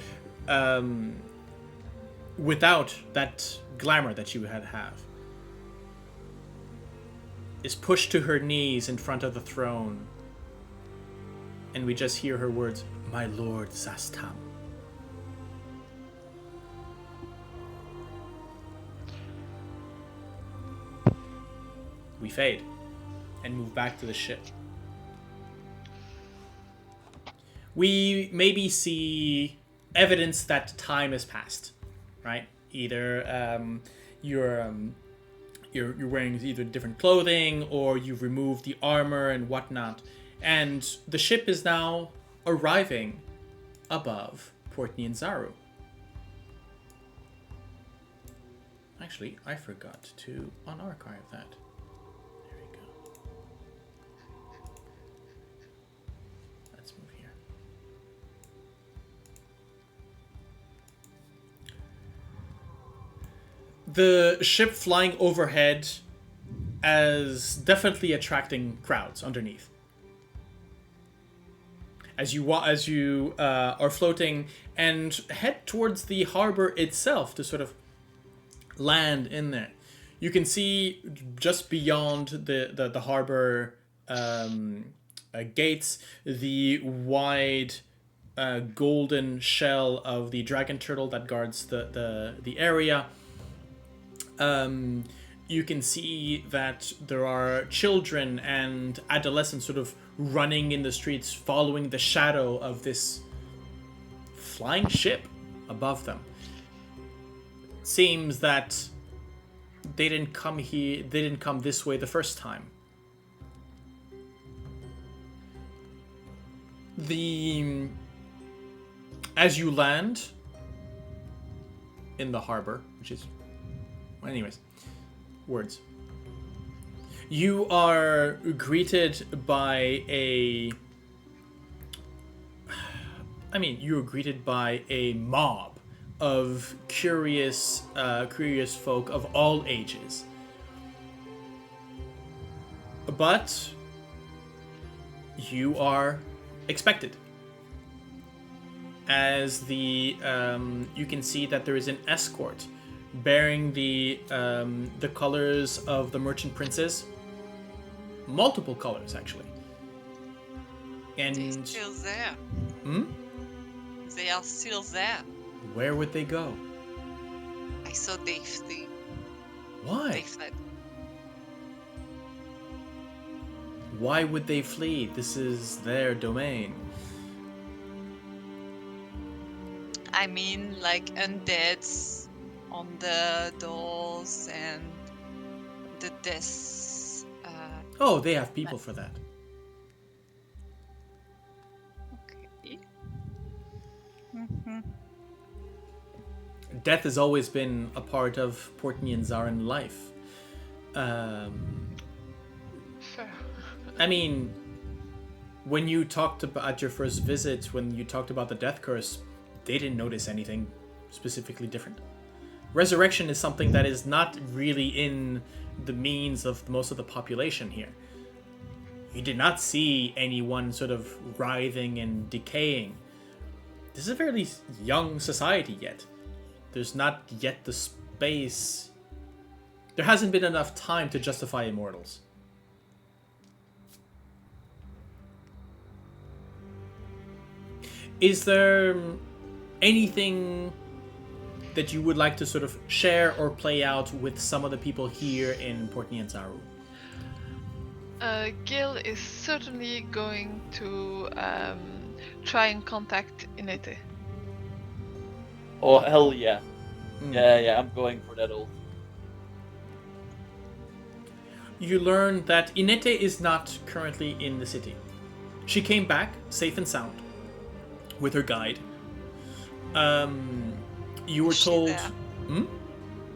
without that glamour that she had have, is pushed to her knees in front of the throne. And we just hear her words, "My Lord Zastam." We fade and move back to the ship. We maybe see evidence that time has passed, right? Either you're wearing either different clothing or you've removed the armor and whatnot, and the ship is now arriving above Port Nianzaru. Actually, I forgot to unarchive that. There we go. Let's move here. The ship flying overhead as definitely attracting crowds underneath. As you are floating and head towards the harbor itself to sort of land in there, you can see just beyond the harbor gates the wide golden shell of the dragon turtle that guards the area. You can see that there are children and adolescents sort of running in the streets, following the shadow of this flying ship above them. Seems that they didn't come here. They didn't come this way the first time. As you land in the harbor, which is, well, anyways, words. You are greeted by a mob of curious folk of all ages. But you are expected. As you can see that there is an escort bearing the colors of the merchant princes. Multiple colors, actually. And They're still there. Hmm? They are still there. Where would they go? I saw they flee. Why? They fled. Why would they flee? This is their domain. I mean, like undeads on the doors and the desks. Oh, they have people for that. Okay. Mm-hmm. Death has always been a part of Port Nianzaran life. Fair. I mean, when you talked about at your first visit, when you talked about the death curse, they didn't notice anything specifically different. Resurrection is something that is not really in the means of most of the population here. You did not see anyone sort of writhing and decaying. This is a fairly young society yet. There's not yet the space. There hasn't been enough time to justify immortals. Is there anything that you would like to sort of share or play out with some of the people here in Port Nyanzaru? Gale is certainly going to try and contact Inete. Oh hell yeah. Hmm. Yeah, I'm going for that ult. You learn that Inete is not currently in the city. She came back safe and sound with her guide. You were Is she told. there?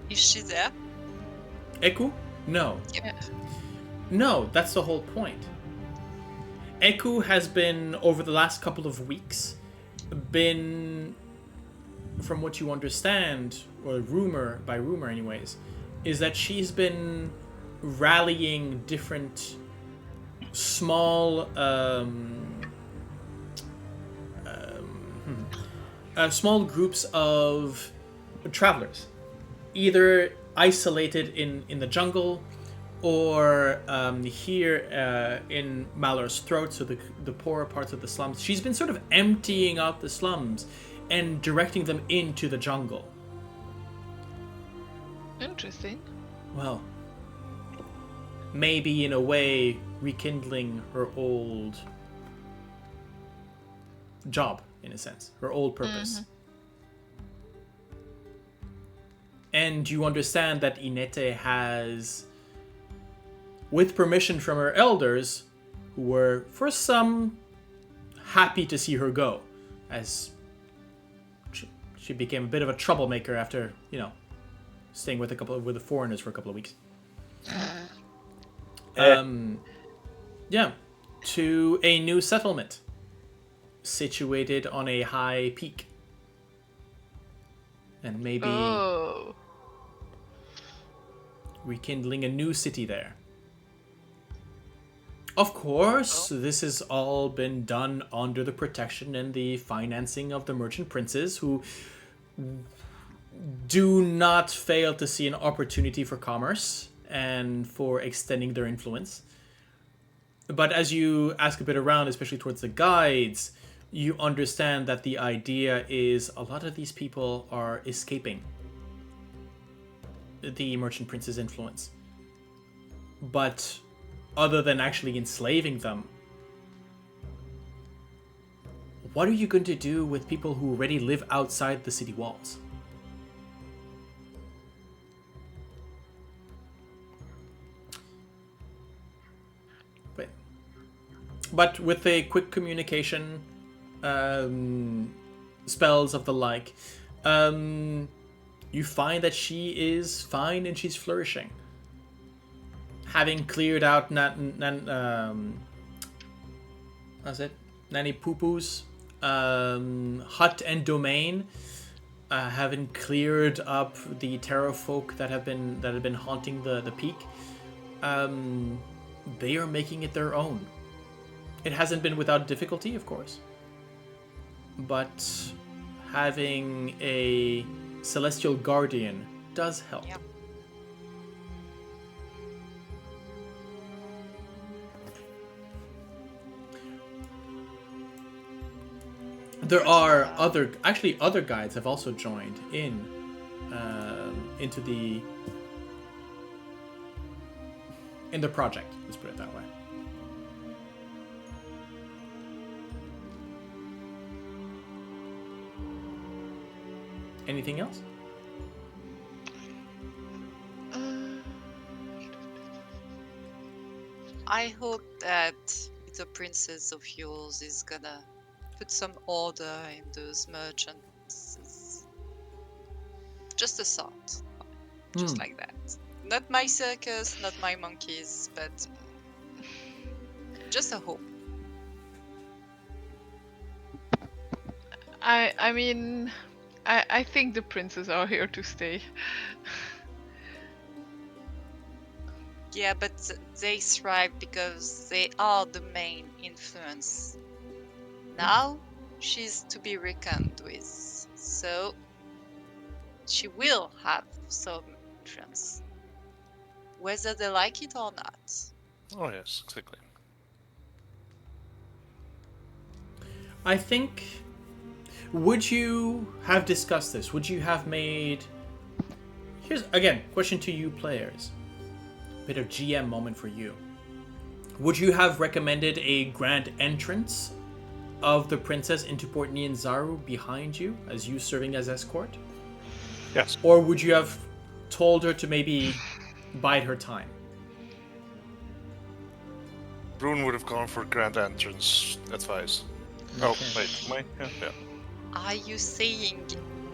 Is she there? Eku? No. Yep. No, that's the whole point. Eku has been, over the last couple of weeks, been, from what you understand, or by rumor anyways, is that she's been rallying different small small groups of travelers, either isolated in the jungle or here in Malor's throat, so the poorer parts of the slums. She's been sort of emptying out the slums and directing them into the jungle. Interesting. Well, maybe in a way rekindling her old job, in a sense, her old purpose. And you understand that Inete has, with permission from her elders, who were, for some, happy to see her go, as she became a bit of a troublemaker after, staying with with the foreigners for a couple of weeks. To a new settlement situated on a high peak. And maybe rekindling a new city there. Of course, this has all been done under the protection and the financing of the merchant princes, who do not fail to see an opportunity for commerce and for extending their influence. But as you ask a bit around, especially towards the guides, you understand that the idea is a lot of these people are escaping the merchant prince's influence. But other than actually enslaving them, what are you going to do with people who already live outside the city walls? But with a quick communication, spells of the like, you find that she is fine and she's flourishing. Having cleared out Nani Pupu's hut and domain, having cleared up the terror folk that have been haunting the peak, they are making it their own. It hasn't been without difficulty, of course, but having a celestial guardian does help. Yep. There are other guides have also joined into the project. Let's put it that way. Anything else? I hope that the princess of yours is gonna put some order in those merchants. Just a thought. Just like that. Not my circus, not my monkeys, but just a hope. I mean, I think the princes are here to stay. Yeah, but they thrive because they are the main influence. Now, she's to be reckoned with, so she will have some influence, whether they like it or not. Oh yes, exactly. I think Would you have discussed this? Would you have made... Here's, again, question to you players. Bit of GM moment for you. Would you have recommended a grand entrance of the princess into Port Nianzaru behind you, as you serving as escort? Yes. Or would you have told her to maybe bide her time? Vroon would have gone for grand entrance advice. Oh, wait, yeah. Are you saying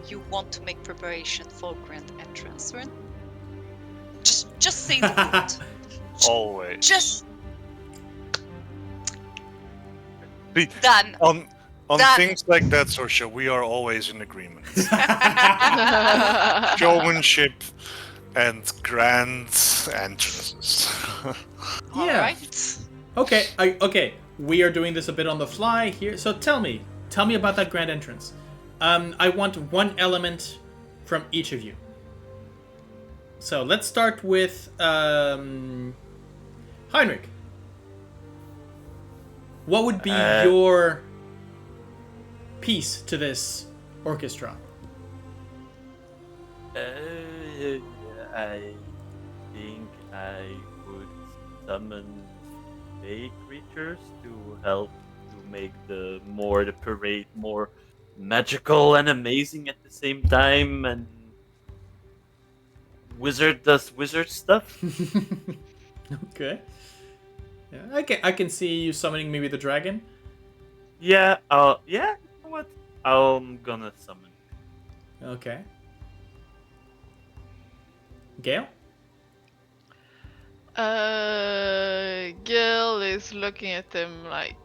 you want to make preparation for grand entrance, Vroon? Just say the word. Always. Just See, done. on Done. things like that, Sorsha, we are always in agreement. Showmanship and grand entrances. Yeah. Alright. Okay, okay. We are doing this a bit on the fly here. So tell me about that grand entrance. I want one element from each of you. So let's start with Heinrich. What would be your piece to this orchestra? I think I would summon fey creatures to help to make the parade more magical and amazing at the same time, and wizard does wizard stuff. Okay. Yeah, I can see you summoning maybe the dragon. Yeah, you know what? I'm gonna summon. Okay. Gale? Gale is looking at them like,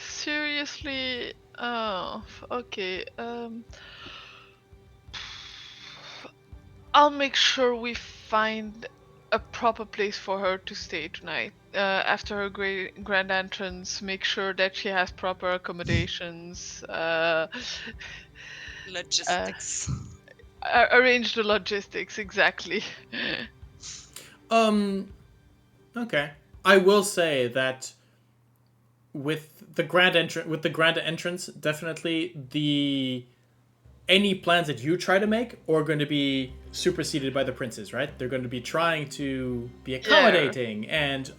seriously? Oh, okay. I'll make sure we find a proper place for her to stay tonight. After her grand entrance, make sure that she has proper accommodations. Logistics. Arrange the logistics, exactly. Okay. I will say that with the grand entrance, definitely any plans that you try to make are going to be superseded by the princes, right? They're going to be trying to be accommodating and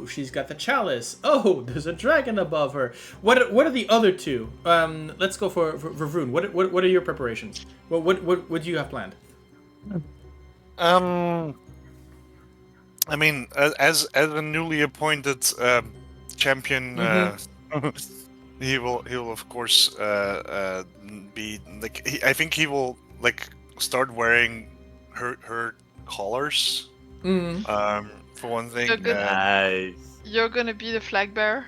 she's got the chalice. Oh, there's a dragon above her. What are the other two? Let's go for Vroon. What are your preparations? What do you have planned? I mean, as a newly appointed champion, he will of course be like. I think he will like start wearing her collars. For one thing. Nice. You're gonna be the flag bearer?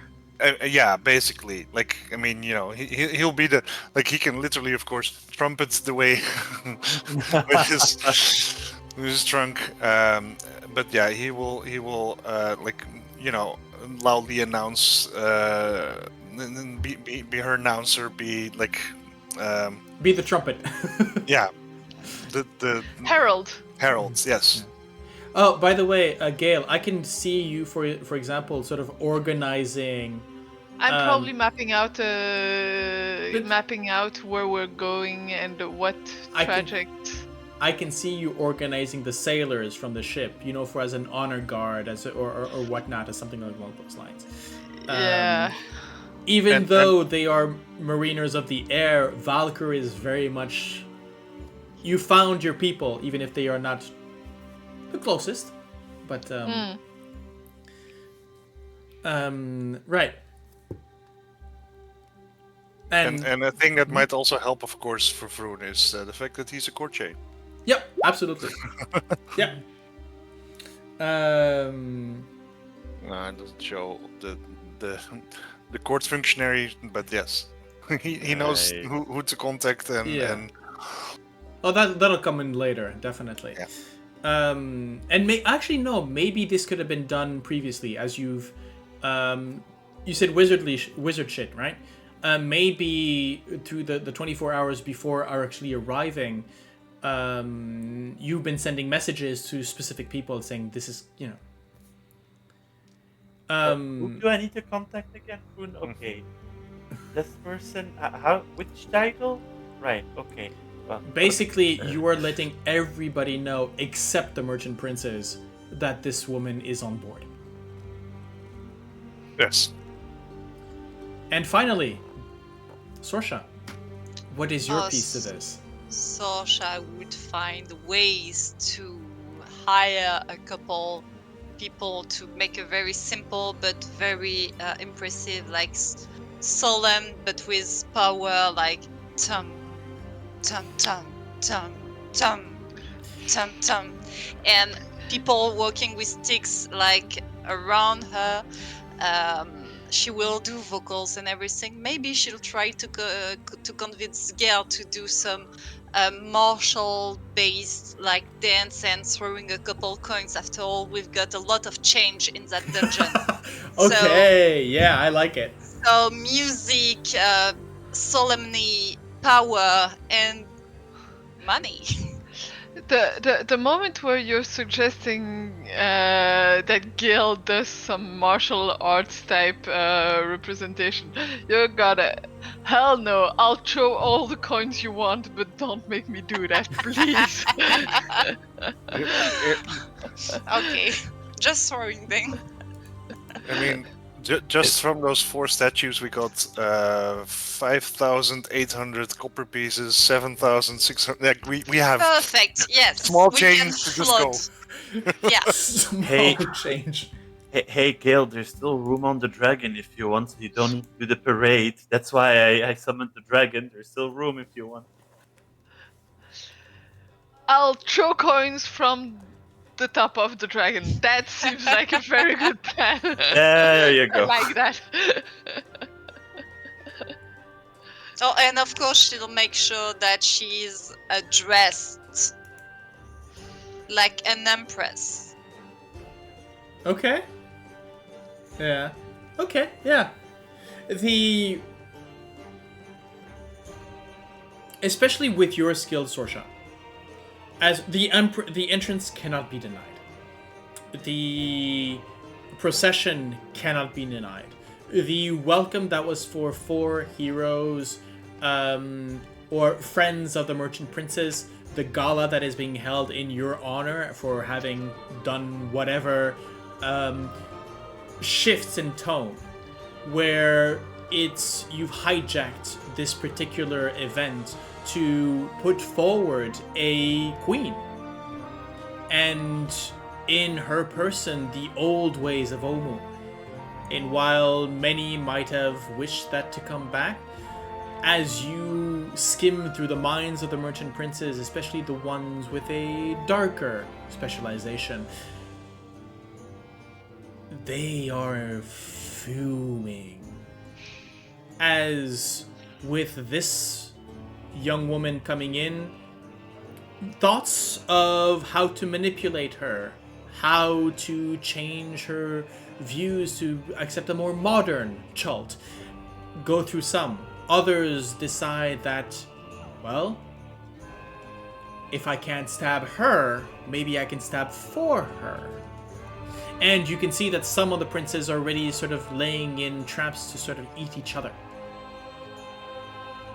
Yeah, basically. Like, I mean, you know, he'll be the he can literally, of course, trumpet the way with his trunk. But yeah, he will like, you know, loudly announce, be her announcer, be like, be the trumpet. Yeah, the heralds, yes. Oh, by the way, Gale, I can see you, for example, sort of organizing. I'm probably mapping out where we're going and what traject. I can see you organizing the sailors from the ship, you know, for as an honor guard, or whatnot, as something along those lines. Yeah. Even though they are mariners of the air, Valkyrie is very much. You found your people, even if they are not the closest, but right. And a thing that might also help, of course, for Vroon is the fact that he's a courtier. Yep, absolutely. Yep. It doesn't show the court functionary, but yes, he knows who to contact and. Oh, that'll come in later, definitely. Yeah. And maybe this could have been done previously, as you've you said wizard shit, right? Maybe through the 24 hours before our actually arriving, you've been sending messages to specific people saying this is, you know. Who do I need to contact again? Okay. this person, which title? Right, okay. Well, Basically, you are letting everybody know, except the merchant princes, that this woman is on board. Yes. And finally, Sorsha, what is your Oh, piece to this? Sorsha would find ways to hire a couple people to make a very simple but very impressive, like solemn but with power, like tum tum tum tum tum tum tum, and people walking with sticks like around her. She will do vocals and everything. Maybe she'll try to convince Gale to do some martial-based like dance and throwing a couple coins. After all, we've got a lot of change in that dungeon. Okay, yeah, I like it. So music, solemnity, power, and money. The moment where you're suggesting that Gale does some martial arts type representation, you gotta. Hell no! I'll throw all the coins you want, but don't make me do that, please. Okay, just throwing them. I mean, just from those 4 statues, we got 5,800 copper pieces, 7,600. Like we have Perfect. Yes. small we can change to just go. float. Yeah. Small Hey. change. Hey, Gale, there's still room on the dragon if you want. You don't need to do the parade. That's why I summoned the dragon. There's still room if you want. I'll throw coins from the top of the dragon. That seems like a very good plan. There you I go. like that. Oh, and of course she'll make sure that she's dressed like an empress. Okay. Yeah. Okay, yeah. Especially with your skill, Sorsha, as the entrance cannot be denied. The procession cannot be denied. The welcome that was for 4 heroes or friends of the merchant princes, the gala that is being held in your honor for having done whatever, shifts in tone, where you've hijacked this particular event to put forward a queen, and in her person the old ways of Omu. And while many might have wished that to come back, as you skim through the minds of the merchant princes, especially the ones with a darker specialization, they are fuming. As with this young woman coming in, thoughts of how to manipulate her, how to change her views to accept a more modern Chult, go through some. Others decide that, well, if I can't stab her, maybe I can stab for her. And you can see that some of the princes are already sort of laying in traps to sort of eat each other,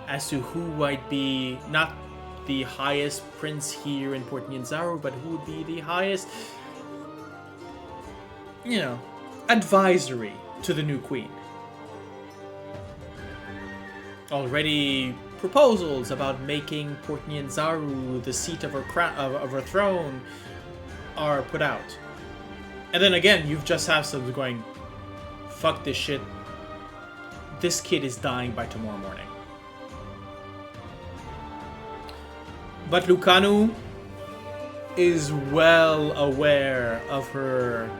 as to who might be not the highest prince here in Port Nyanzaru, but who would be the highest, advisory to the new queen. Already proposals about making Port Nyanzaru the seat of her throne are put out. And then again, you've just have some going, fuck this shit. This kid is dying by tomorrow morning. But Lucanu is well aware of her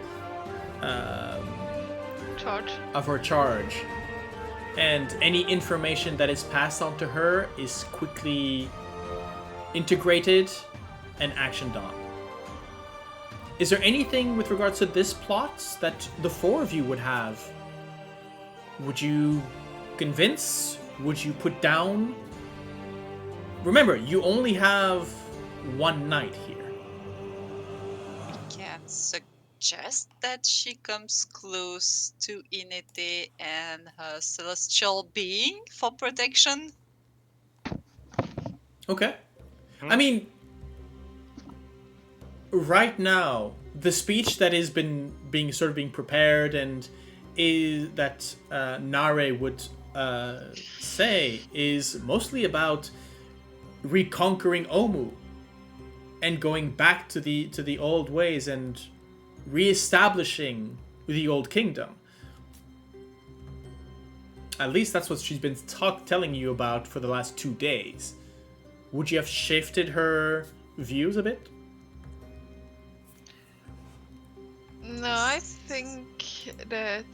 charge. And any information that is passed on to her is quickly integrated and actioned on. Is there anything with regards to this plot that the 4 of you would have? Would you convince? Would you put down? Remember, you only have 1 night here. We can suggest that she comes close to Inete and her celestial being for protection. Okay. I mean, right now, the speech that is being sort of being prepared and is that Nare would say is mostly about reconquering Omu and going back to the old ways and reestablishing the old kingdom. At least that's what she's been telling you about for the last 2 days. Would you have shifted her views a bit? No, I think that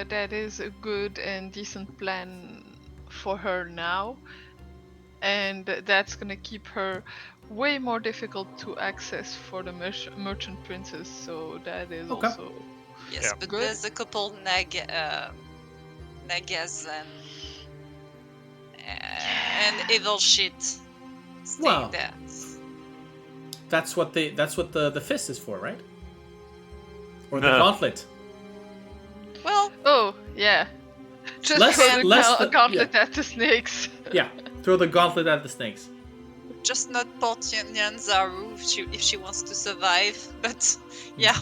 that is a good and decent plan for her now, and that's gonna keep her way more difficult to access for the merchant princess. So that is Okay. also Yes, Yeah. but Good. there's a couple nagas and evil shit staying Well, there. That's what the fist is for, right? Or the No. gauntlet. Well, oh yeah, just Less- throw the less the- gauntlet at the snakes. Yeah, throw the gauntlet at the snakes. just not Nyanzaru if she wants to survive. But yeah,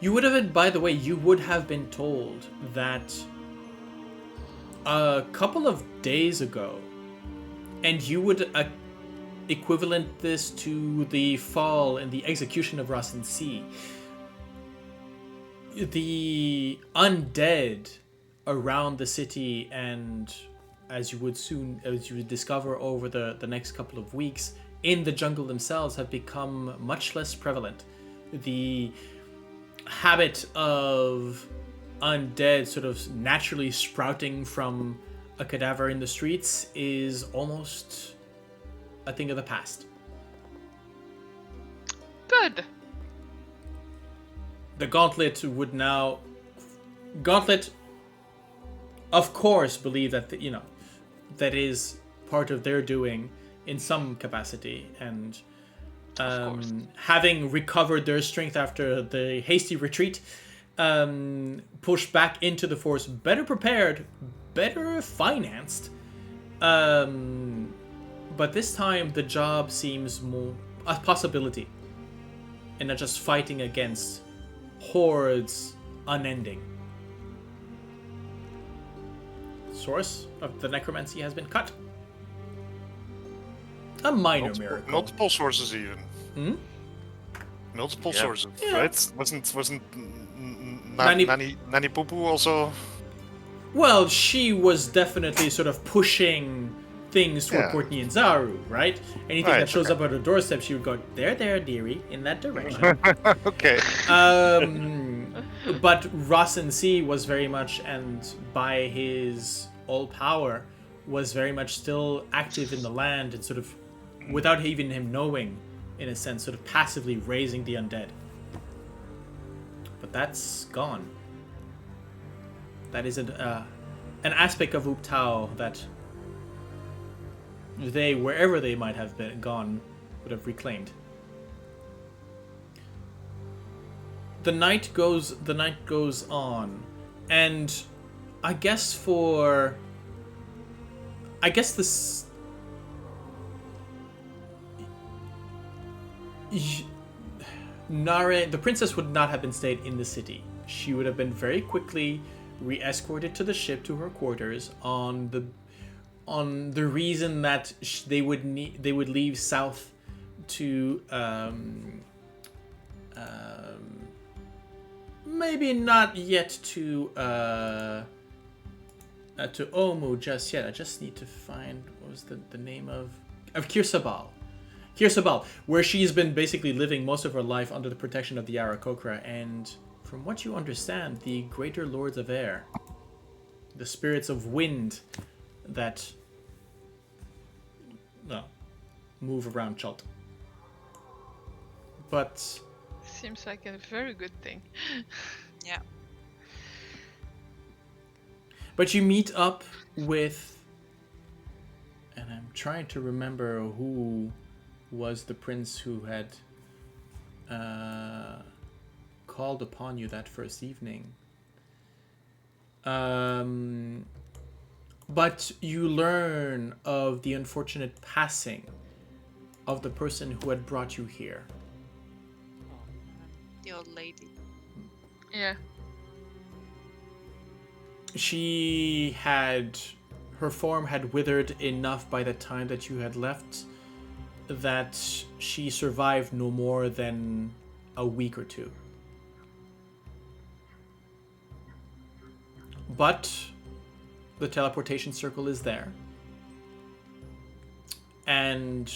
You would have been, by the way, you would have been told that a couple of days ago, and you would equivalent this to the fall and the execution of Rasen C. The undead around the city, and as you would discover over the next couple of weeks, in the jungle themselves have become much less prevalent. The habit of undead sort of naturally sprouting from a cadaver in the streets is almost a thing of the past. Good. The gauntlet would now... Gauntlet, of course, believe that, that is part of their doing in some capacity, and course. having recovered their strength after the hasty retreat, pushed back into the force, better prepared, better financed. But this time the job seems more a possibility, and not just fighting against hordes unending. Source of the necromancy has been cut. A minor miracle. Multiple sources even. Hmm? Multiple Yeah. sources, Yeah. right? Wasn't Nani- Nani Pupu also? Well, she was definitely sort of pushing things toward Yeah. Courtney and Zaru, right? Anything Right, that shows okay. up at her doorstep, she would go, there, dearie, in that direction. Okay. But Rasen C was very much, and by his all power, was very much still active in the land and sort of, without even him knowing, in a sense, sort of passively raising the undead. But that's gone. That is an aspect of Uptao that they, wherever they might have been gone, would have reclaimed. The night goes on, and I guess this Nare, the princess, would not have been stayed in the city. She would have been very quickly re-escorted to the ship to her quarters on the reason that they would leave south to maybe not yet to Omu just yet. I just need to find what was the name of Kirsabal. Kirsabal, where she's been basically living most of her life under the protection of the Aarakocra, and from what you understand, the greater lords of air, the spirits of wind that move around Chult. But Seems like a very good thing. yeah. But you meet up with, and I'm trying to remember who was the prince who had called upon you that first evening. But you learn of the unfortunate passing of the person who had brought you here. The old lady. Yeah. Her form had withered enough by the time that you had left that she survived no more than a week or two. But the teleportation circle is there. And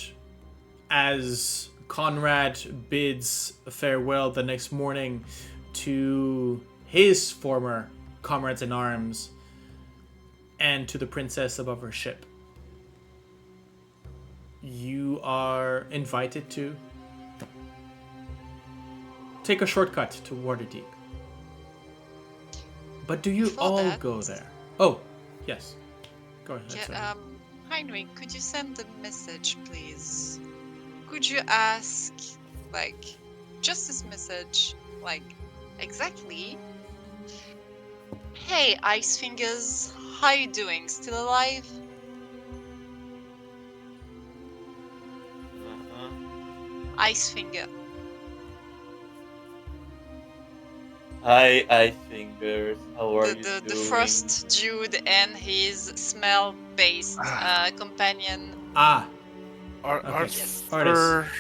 as Conrad bids farewell the next morning to his former comrades in arms and to the princess above her ship, you are invited to take a shortcut to Waterdeep. But do you Before all that- go there? Oh, yes. Go ahead. Yeah, sorry. Heinrich, could you send a message, please? Could you ask, like, just this message, like, exactly? Hey, Ice Fingers, how you doing? Still alive? Ice Finger. Hi, Ice Fingers. How are you The doing? first dude and his smell-based companion. Ah, Arthur. Artist.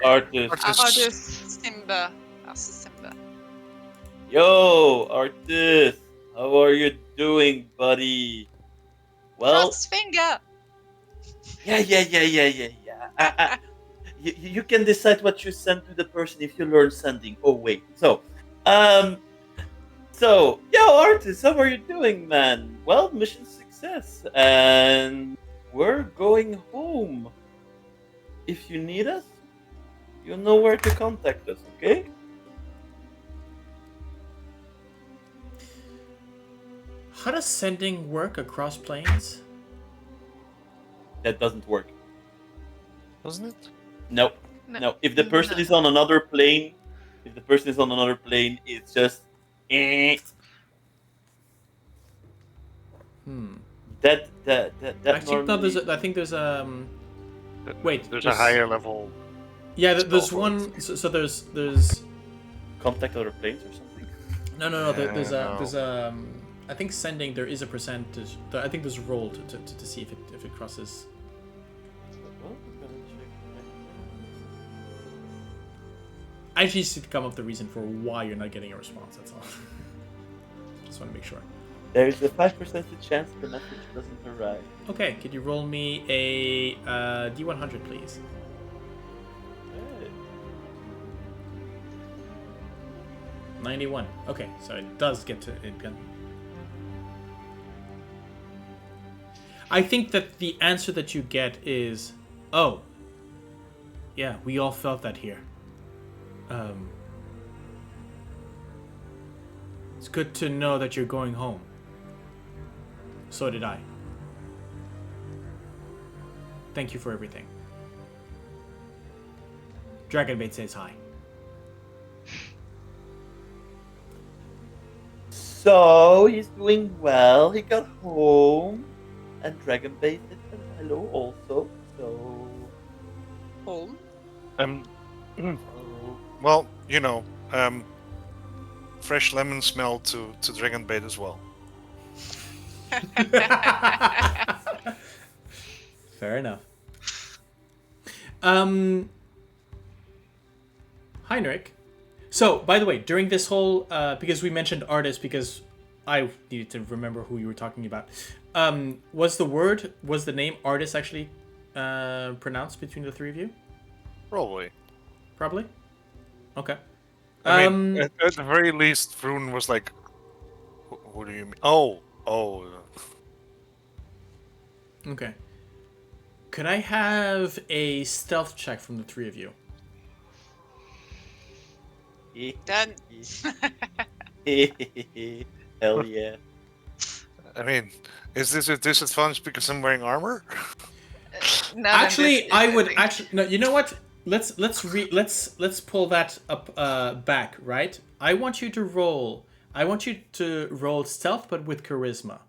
Artist. Simba. Arthur Simba. Yo, Artist. How are you doing, buddy? Well, Frost Finger! yeah. You can decide what you send to the person if you learn sending. Oh wait. So, yo, Artist, how are you doing, man? Well, mission success, and we're going home. If you need us, you know where to contact us. Okay? how does sending work across planes? That doesn't work. Doesn't it? No. If the person is on another plane, it's just. That Actually, no. normally- I think there's Wait, There's a there's- higher level. Yeah, there's Spell one. So there's. contact other planes or something. No. There's No. I think sending there is a percentage. I think there's a roll to see if it crosses. Well, I'm gonna check. I just need to come up with the reason for why you're not getting a response. That's all. Just want to make sure. There is a 5% chance the message doesn't arrive. Okay, could you roll me a D100, please? Okay. 91. Okay, so it does get to it. I think that the answer that you get is, oh, yeah, we all felt that here. It's good to know that you're going home. So did I. Thank you for everything. Dragonbait says hi. So he's doing well. He got home, and Dragonbait said hello also. So Home? Well, you know, fresh lemon smell to Dragonbait as well. Fair enough. Heinrich. So, by the way, during this whole, because we mentioned artist, because I needed to remember who you were talking about. Was the name artist actually pronounced between the three of you? Probably. Probably. Okay. I mean, at the very least, Vroon was like, "Who do you mean?" Oh. Okay. Could I have a stealth check from the three of you? Done. Hell yeah. I mean, is this a disadvantage because I'm wearing armor? Not Actually, in this I would setting. actually no. You know what? let's pull that up back, right? I want you to roll. I want you to roll stealth, but with charisma.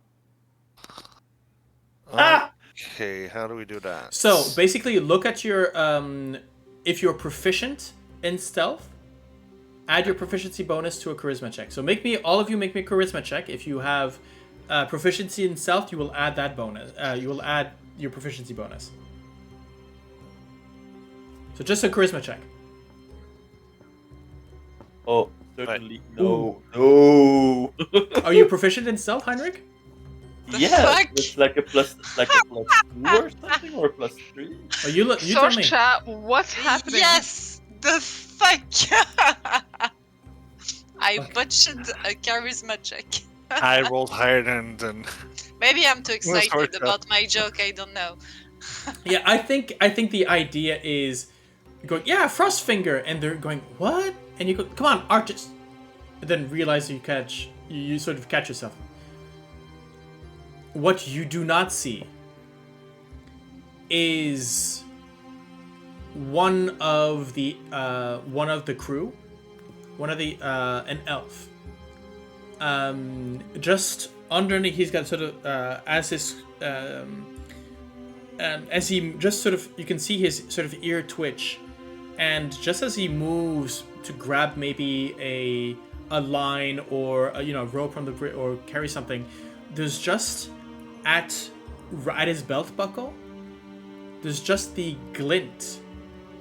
Okay, how do we do that? So basically, look at your if you're proficient in stealth, add your proficiency bonus to a charisma check. So all of you make me a charisma check. If you have proficiency in stealth, you will add that bonus. You will add your proficiency bonus. So just a charisma check. Oh, certainly no. No. Are you proficient in stealth, Heinrich? The Yeah, fuck? it's like a plus 2 or something, or +3. Oh, you tell me. Sorsha, what's happening? Yes! The fuck! I Okay. butchered a charisma check. I rolled higher than Maybe I'm too excited Sorsha. about my joke, I don't know. Yeah, I think the idea is going, yeah, Frostfinger, and they're going, what? And you go, come on, archers. And then realize you sort of catch yourself. What you do not see is one of the crew, an elf. Just underneath, he's got sort of as he just sort of, you can see his sort of ear twitch, and just as he moves to grab maybe a line or a rope from the bridge or carry something, there's just at his belt buckle, there's just the glint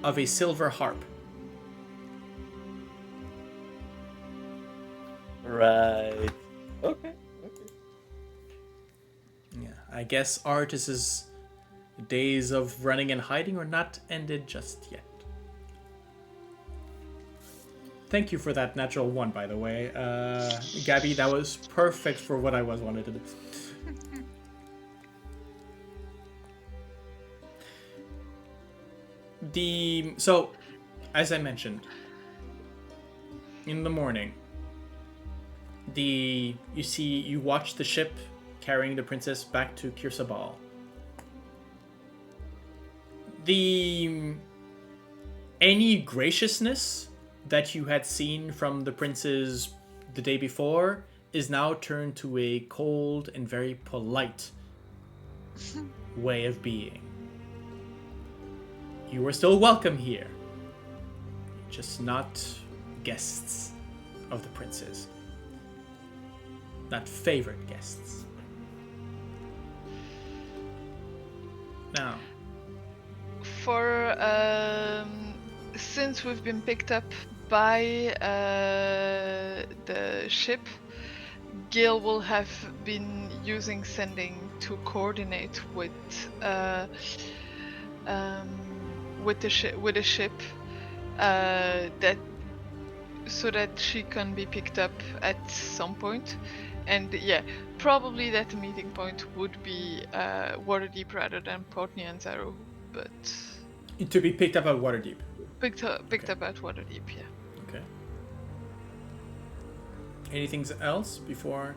of a silver harp. Right. Okay. Yeah, I guess Artis's days of running and hiding are not ended just yet. Thank you for that natural one, by the way. Gabby, that was perfect for what I wanted to do. So, as I mentioned, in the morning, you watch the ship carrying the princess back to Kirsabal. Any graciousness that you had seen from the princes the day before is now turned to a cold and very polite way of being. You are still welcome here, just not guests of the princes. Not favorite guests. Now, For since we've been picked up by the ship, Gale will have been using sending to coordinate with the ship that so that she can be picked up at some point. And yeah, probably that meeting point would be Waterdeep rather than Port Nyanzaru, but to be picked up at Waterdeep. picked up at Waterdeep, yeah. Okay. Anything else before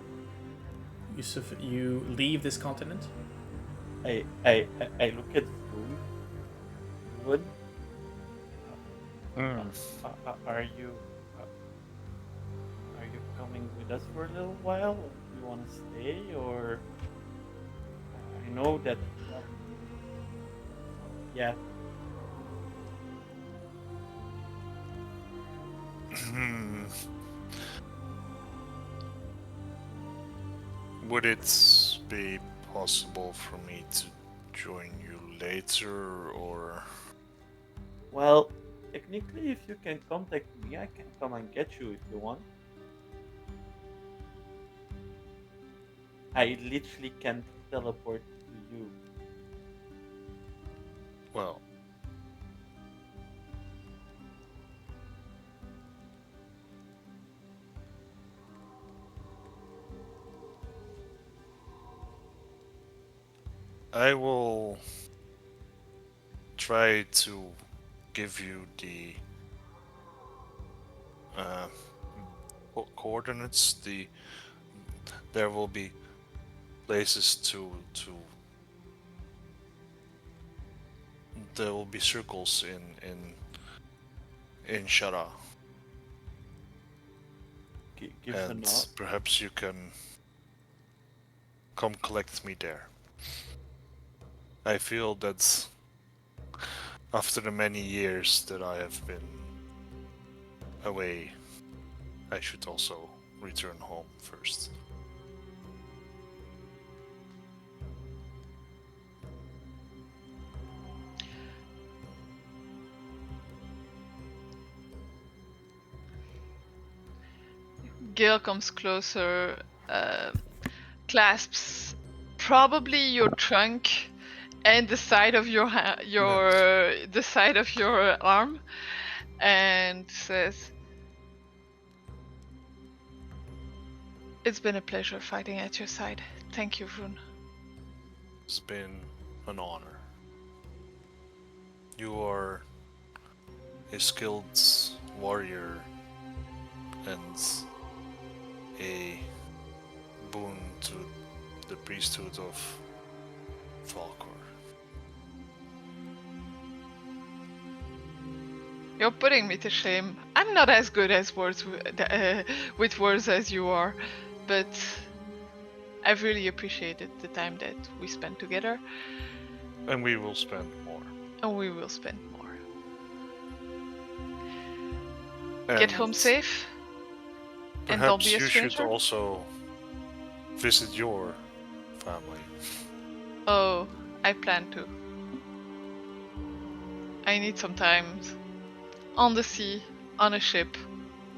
you leave this continent? I look at food. Wood. Are you coming with us for a little while? Or do you want to stay, or I know that. Yeah. Would it be possible for me to join you later, or? Well, technically, if you can contact me, I can come and get you if you want. I literally can teleport to you. Well, I will try to give you the coordinates. There will be places to there will be circles in in Shara. Give a And nod. perhaps you can come collect me there. I feel that after the many years that I have been away, I should also return home first. Gale comes closer, clasps probably your trunk and the side of your the side of your arm, and says, "It's been a pleasure fighting at your side. Thank you, Vroon." It's been an honor. You are a skilled warrior and a boon to the priesthood of Falkor. You're putting me to shame. I'm not as good as with words as you are, but I've really appreciated the time that we spent together, And we will spend more. and we will spend more. Get home safe, and don't be a Perhaps you should stranger. also visit your family. Oh, I plan to. I need some time on the sea, on a ship,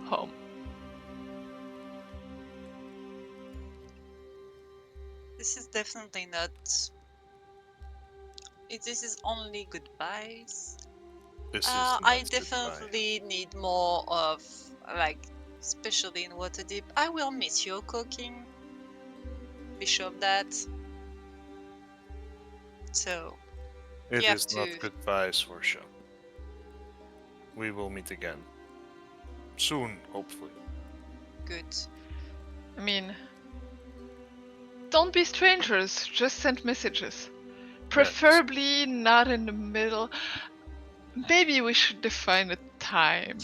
home. This is definitely not. This is only goodbyes. This is I not goodbye. definitely need more of, like, especially in Waterdeep. I will miss your cooking. Be sure of that. So, It you have is to. not goodbye, Sorsha. We will meet again. Soon, hopefully. Good. I mean, don't be strangers, just send messages. Preferably not in the middle. Maybe we should define a time.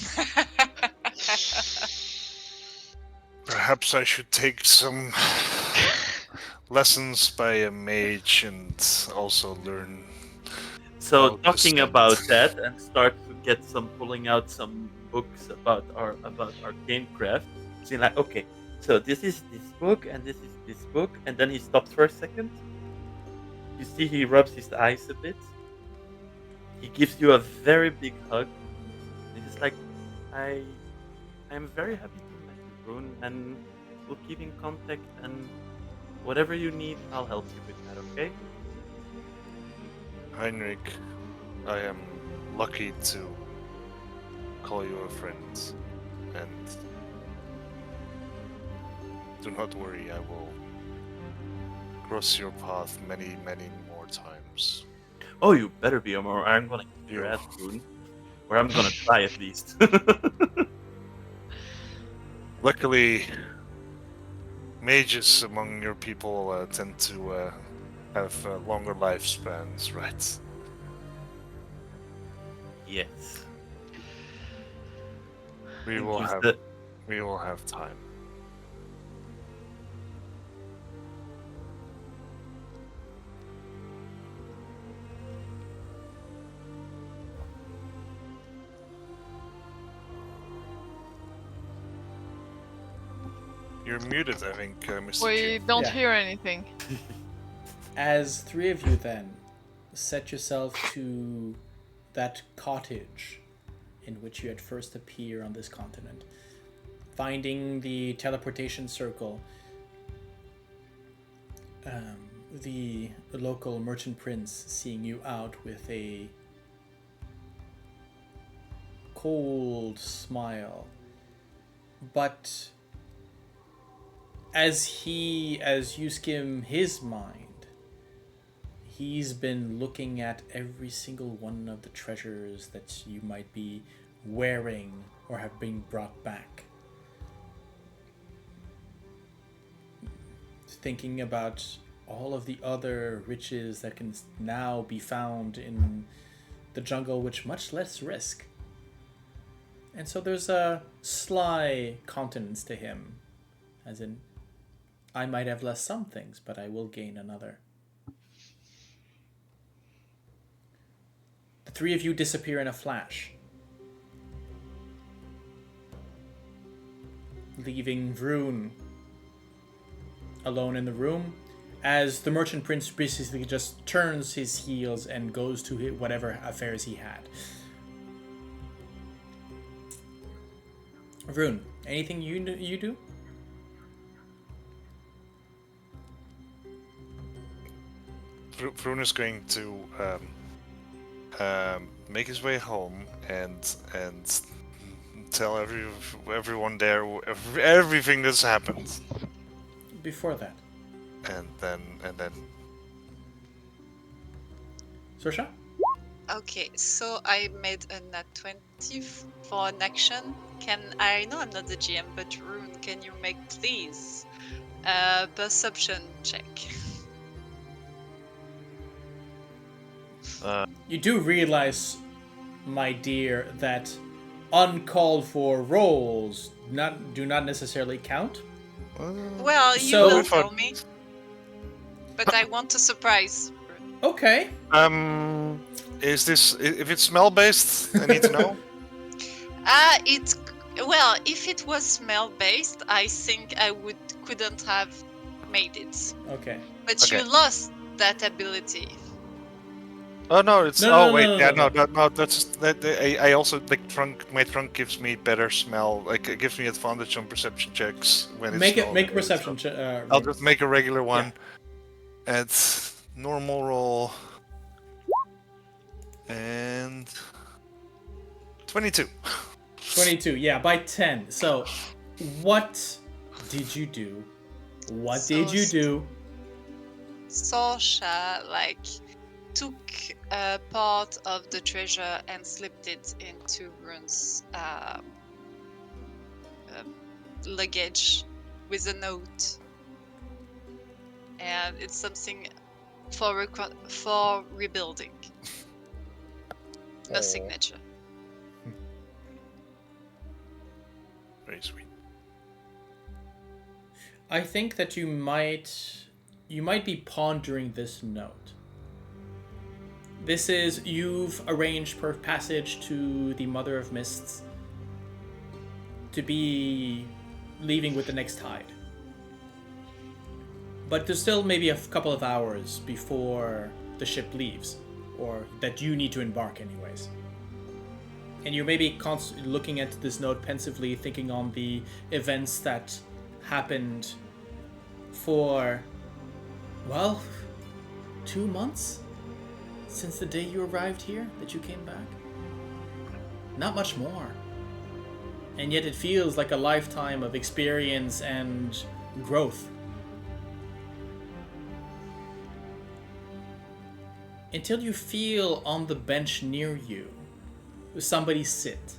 Perhaps I should take some lessons by a mage and also learn. So How to talking send. about that and start to get pulling out some books about arcane craft. So you're like, okay, so this is this book and this is this book, and then he stops for a second. You see he rubs his eyes a bit. He gives you a very big hug. And he's like, I'm very happy to meet you, Vroon, and we'll keep in contact, and whatever you need, I'll help you with that, okay? Heinrich, I am lucky to call you a friend. And do not worry, I will cross your path many, many more times. Oh, you better be, or I'm gonna kick your You- ass, Vroon. Or I'm gonna try at least. Luckily, mages among your people tend to have longer lifespans, right? Yes. We And will use have the- we will have time. You're muted, I think, Mr. We Chief. don't Yeah. hear anything. As three of you then set yourself to that cottage in which you had first appear on this continent, finding the teleportation circle, the local merchant prince seeing you out with a cold smile, but as you skim his mind, he's been looking at every single one of the treasures that you might be wearing or have been brought back. Thinking about all of the other riches that can now be found in the jungle with much less risk. And so there's a sly countenance to him, as in, I might have lost some things, but I will gain another. The three of you disappear in a flash, leaving Vroon alone in the room, as the Merchant Prince basically just turns his heels and goes to whatever affairs he had. Vroon, anything you do? Vroon is going to make his way home and tell everyone there everything that's happened. Before that, And then Sorsha? Okay, so I made a nat 20 for an action. I know I'm not the GM, but Rune, can you make please a perception check? You do realize, my dear, that uncalled for rolls do not necessarily count. Well, you So- will tell me. But I want to surprise Rune. Okay. is this if it's smell based? I need to know. Well, if it was smell based, I think I couldn't have made it. Okay. But Okay. you lost that ability. Oh no, it's No, no. That's just, that. I also like trunk. My trunk gives me better smell. Like it gives me advantage on perception checks when it's Make a smell-based, perception so check. I'll just make a regular one. At normal roll. And 22. 22. Yeah, by 10. So, what did you do? What did you do? Sorsha, took a part of the treasure and slipped it into Rune's luggage with a note. And it's something for rebuilding. No Aw. signature. Very sweet. I think that you might be pondering this note. This is, you've arranged per passage to the Mother of Mists to be leaving with the next tide. But there's still maybe a couple of hours before the ship leaves, or that you need to embark anyways. And you're maybe looking at this note pensively, thinking on the events that happened for, 2 months since the day you arrived here, that you came back. Not much more. And yet it feels like a lifetime of experience and growth. Until you feel on the bench near you, somebody sit.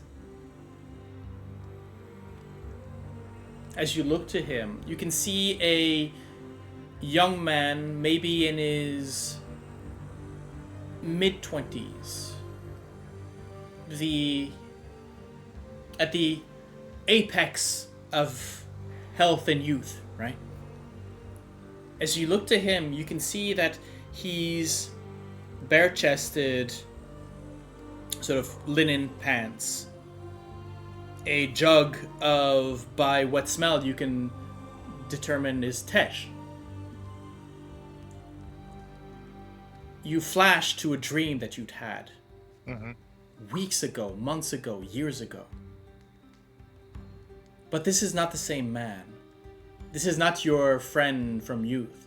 As you look to him, you can see a young man, maybe in his mid-20s. At the apex of health and youth, right? As you look to him, you can see that he's bare-chested, sort of linen pants, a jug of, by what smell you can determine is Tesh. You flash to a dream that you'd had weeks ago, months ago, years ago. But this is not the same man. This is not your friend from youth.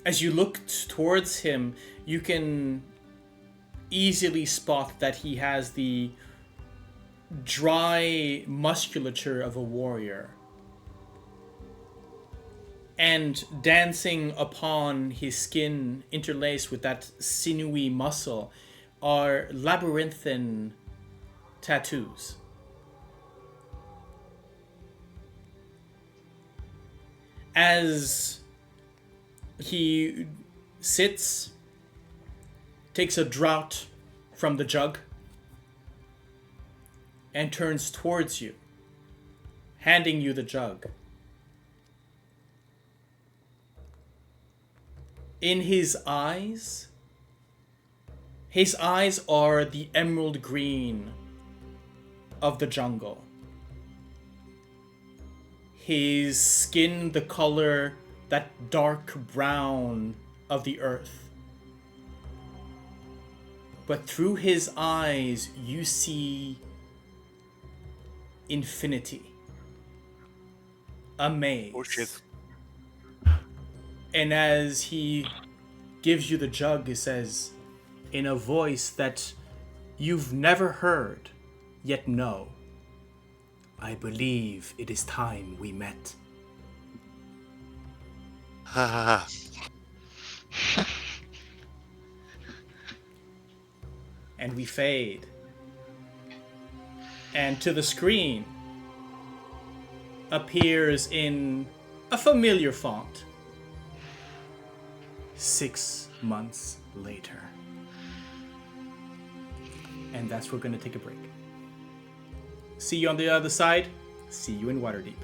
As you look towards him, you can easily spot that he has the dry musculature of a warrior. And dancing upon his skin, interlaced with that sinewy muscle, are labyrinthine tattoos. As he sits, takes a draught from the jug, and turns towards you, handing you the jug. In his eyes are the emerald green of the jungle. His skin the color, that dark brown of the earth. But through his eyes, you see infinity. A maze. Oh shit. And as he gives you the jug, he says, in a voice that you've never heard, yet know, I believe it is time we met. Ha And we fade. And to the screen appears in a familiar font. 6 months later. And that's where we're going to take a break. See you on the other side. See you in Waterdeep.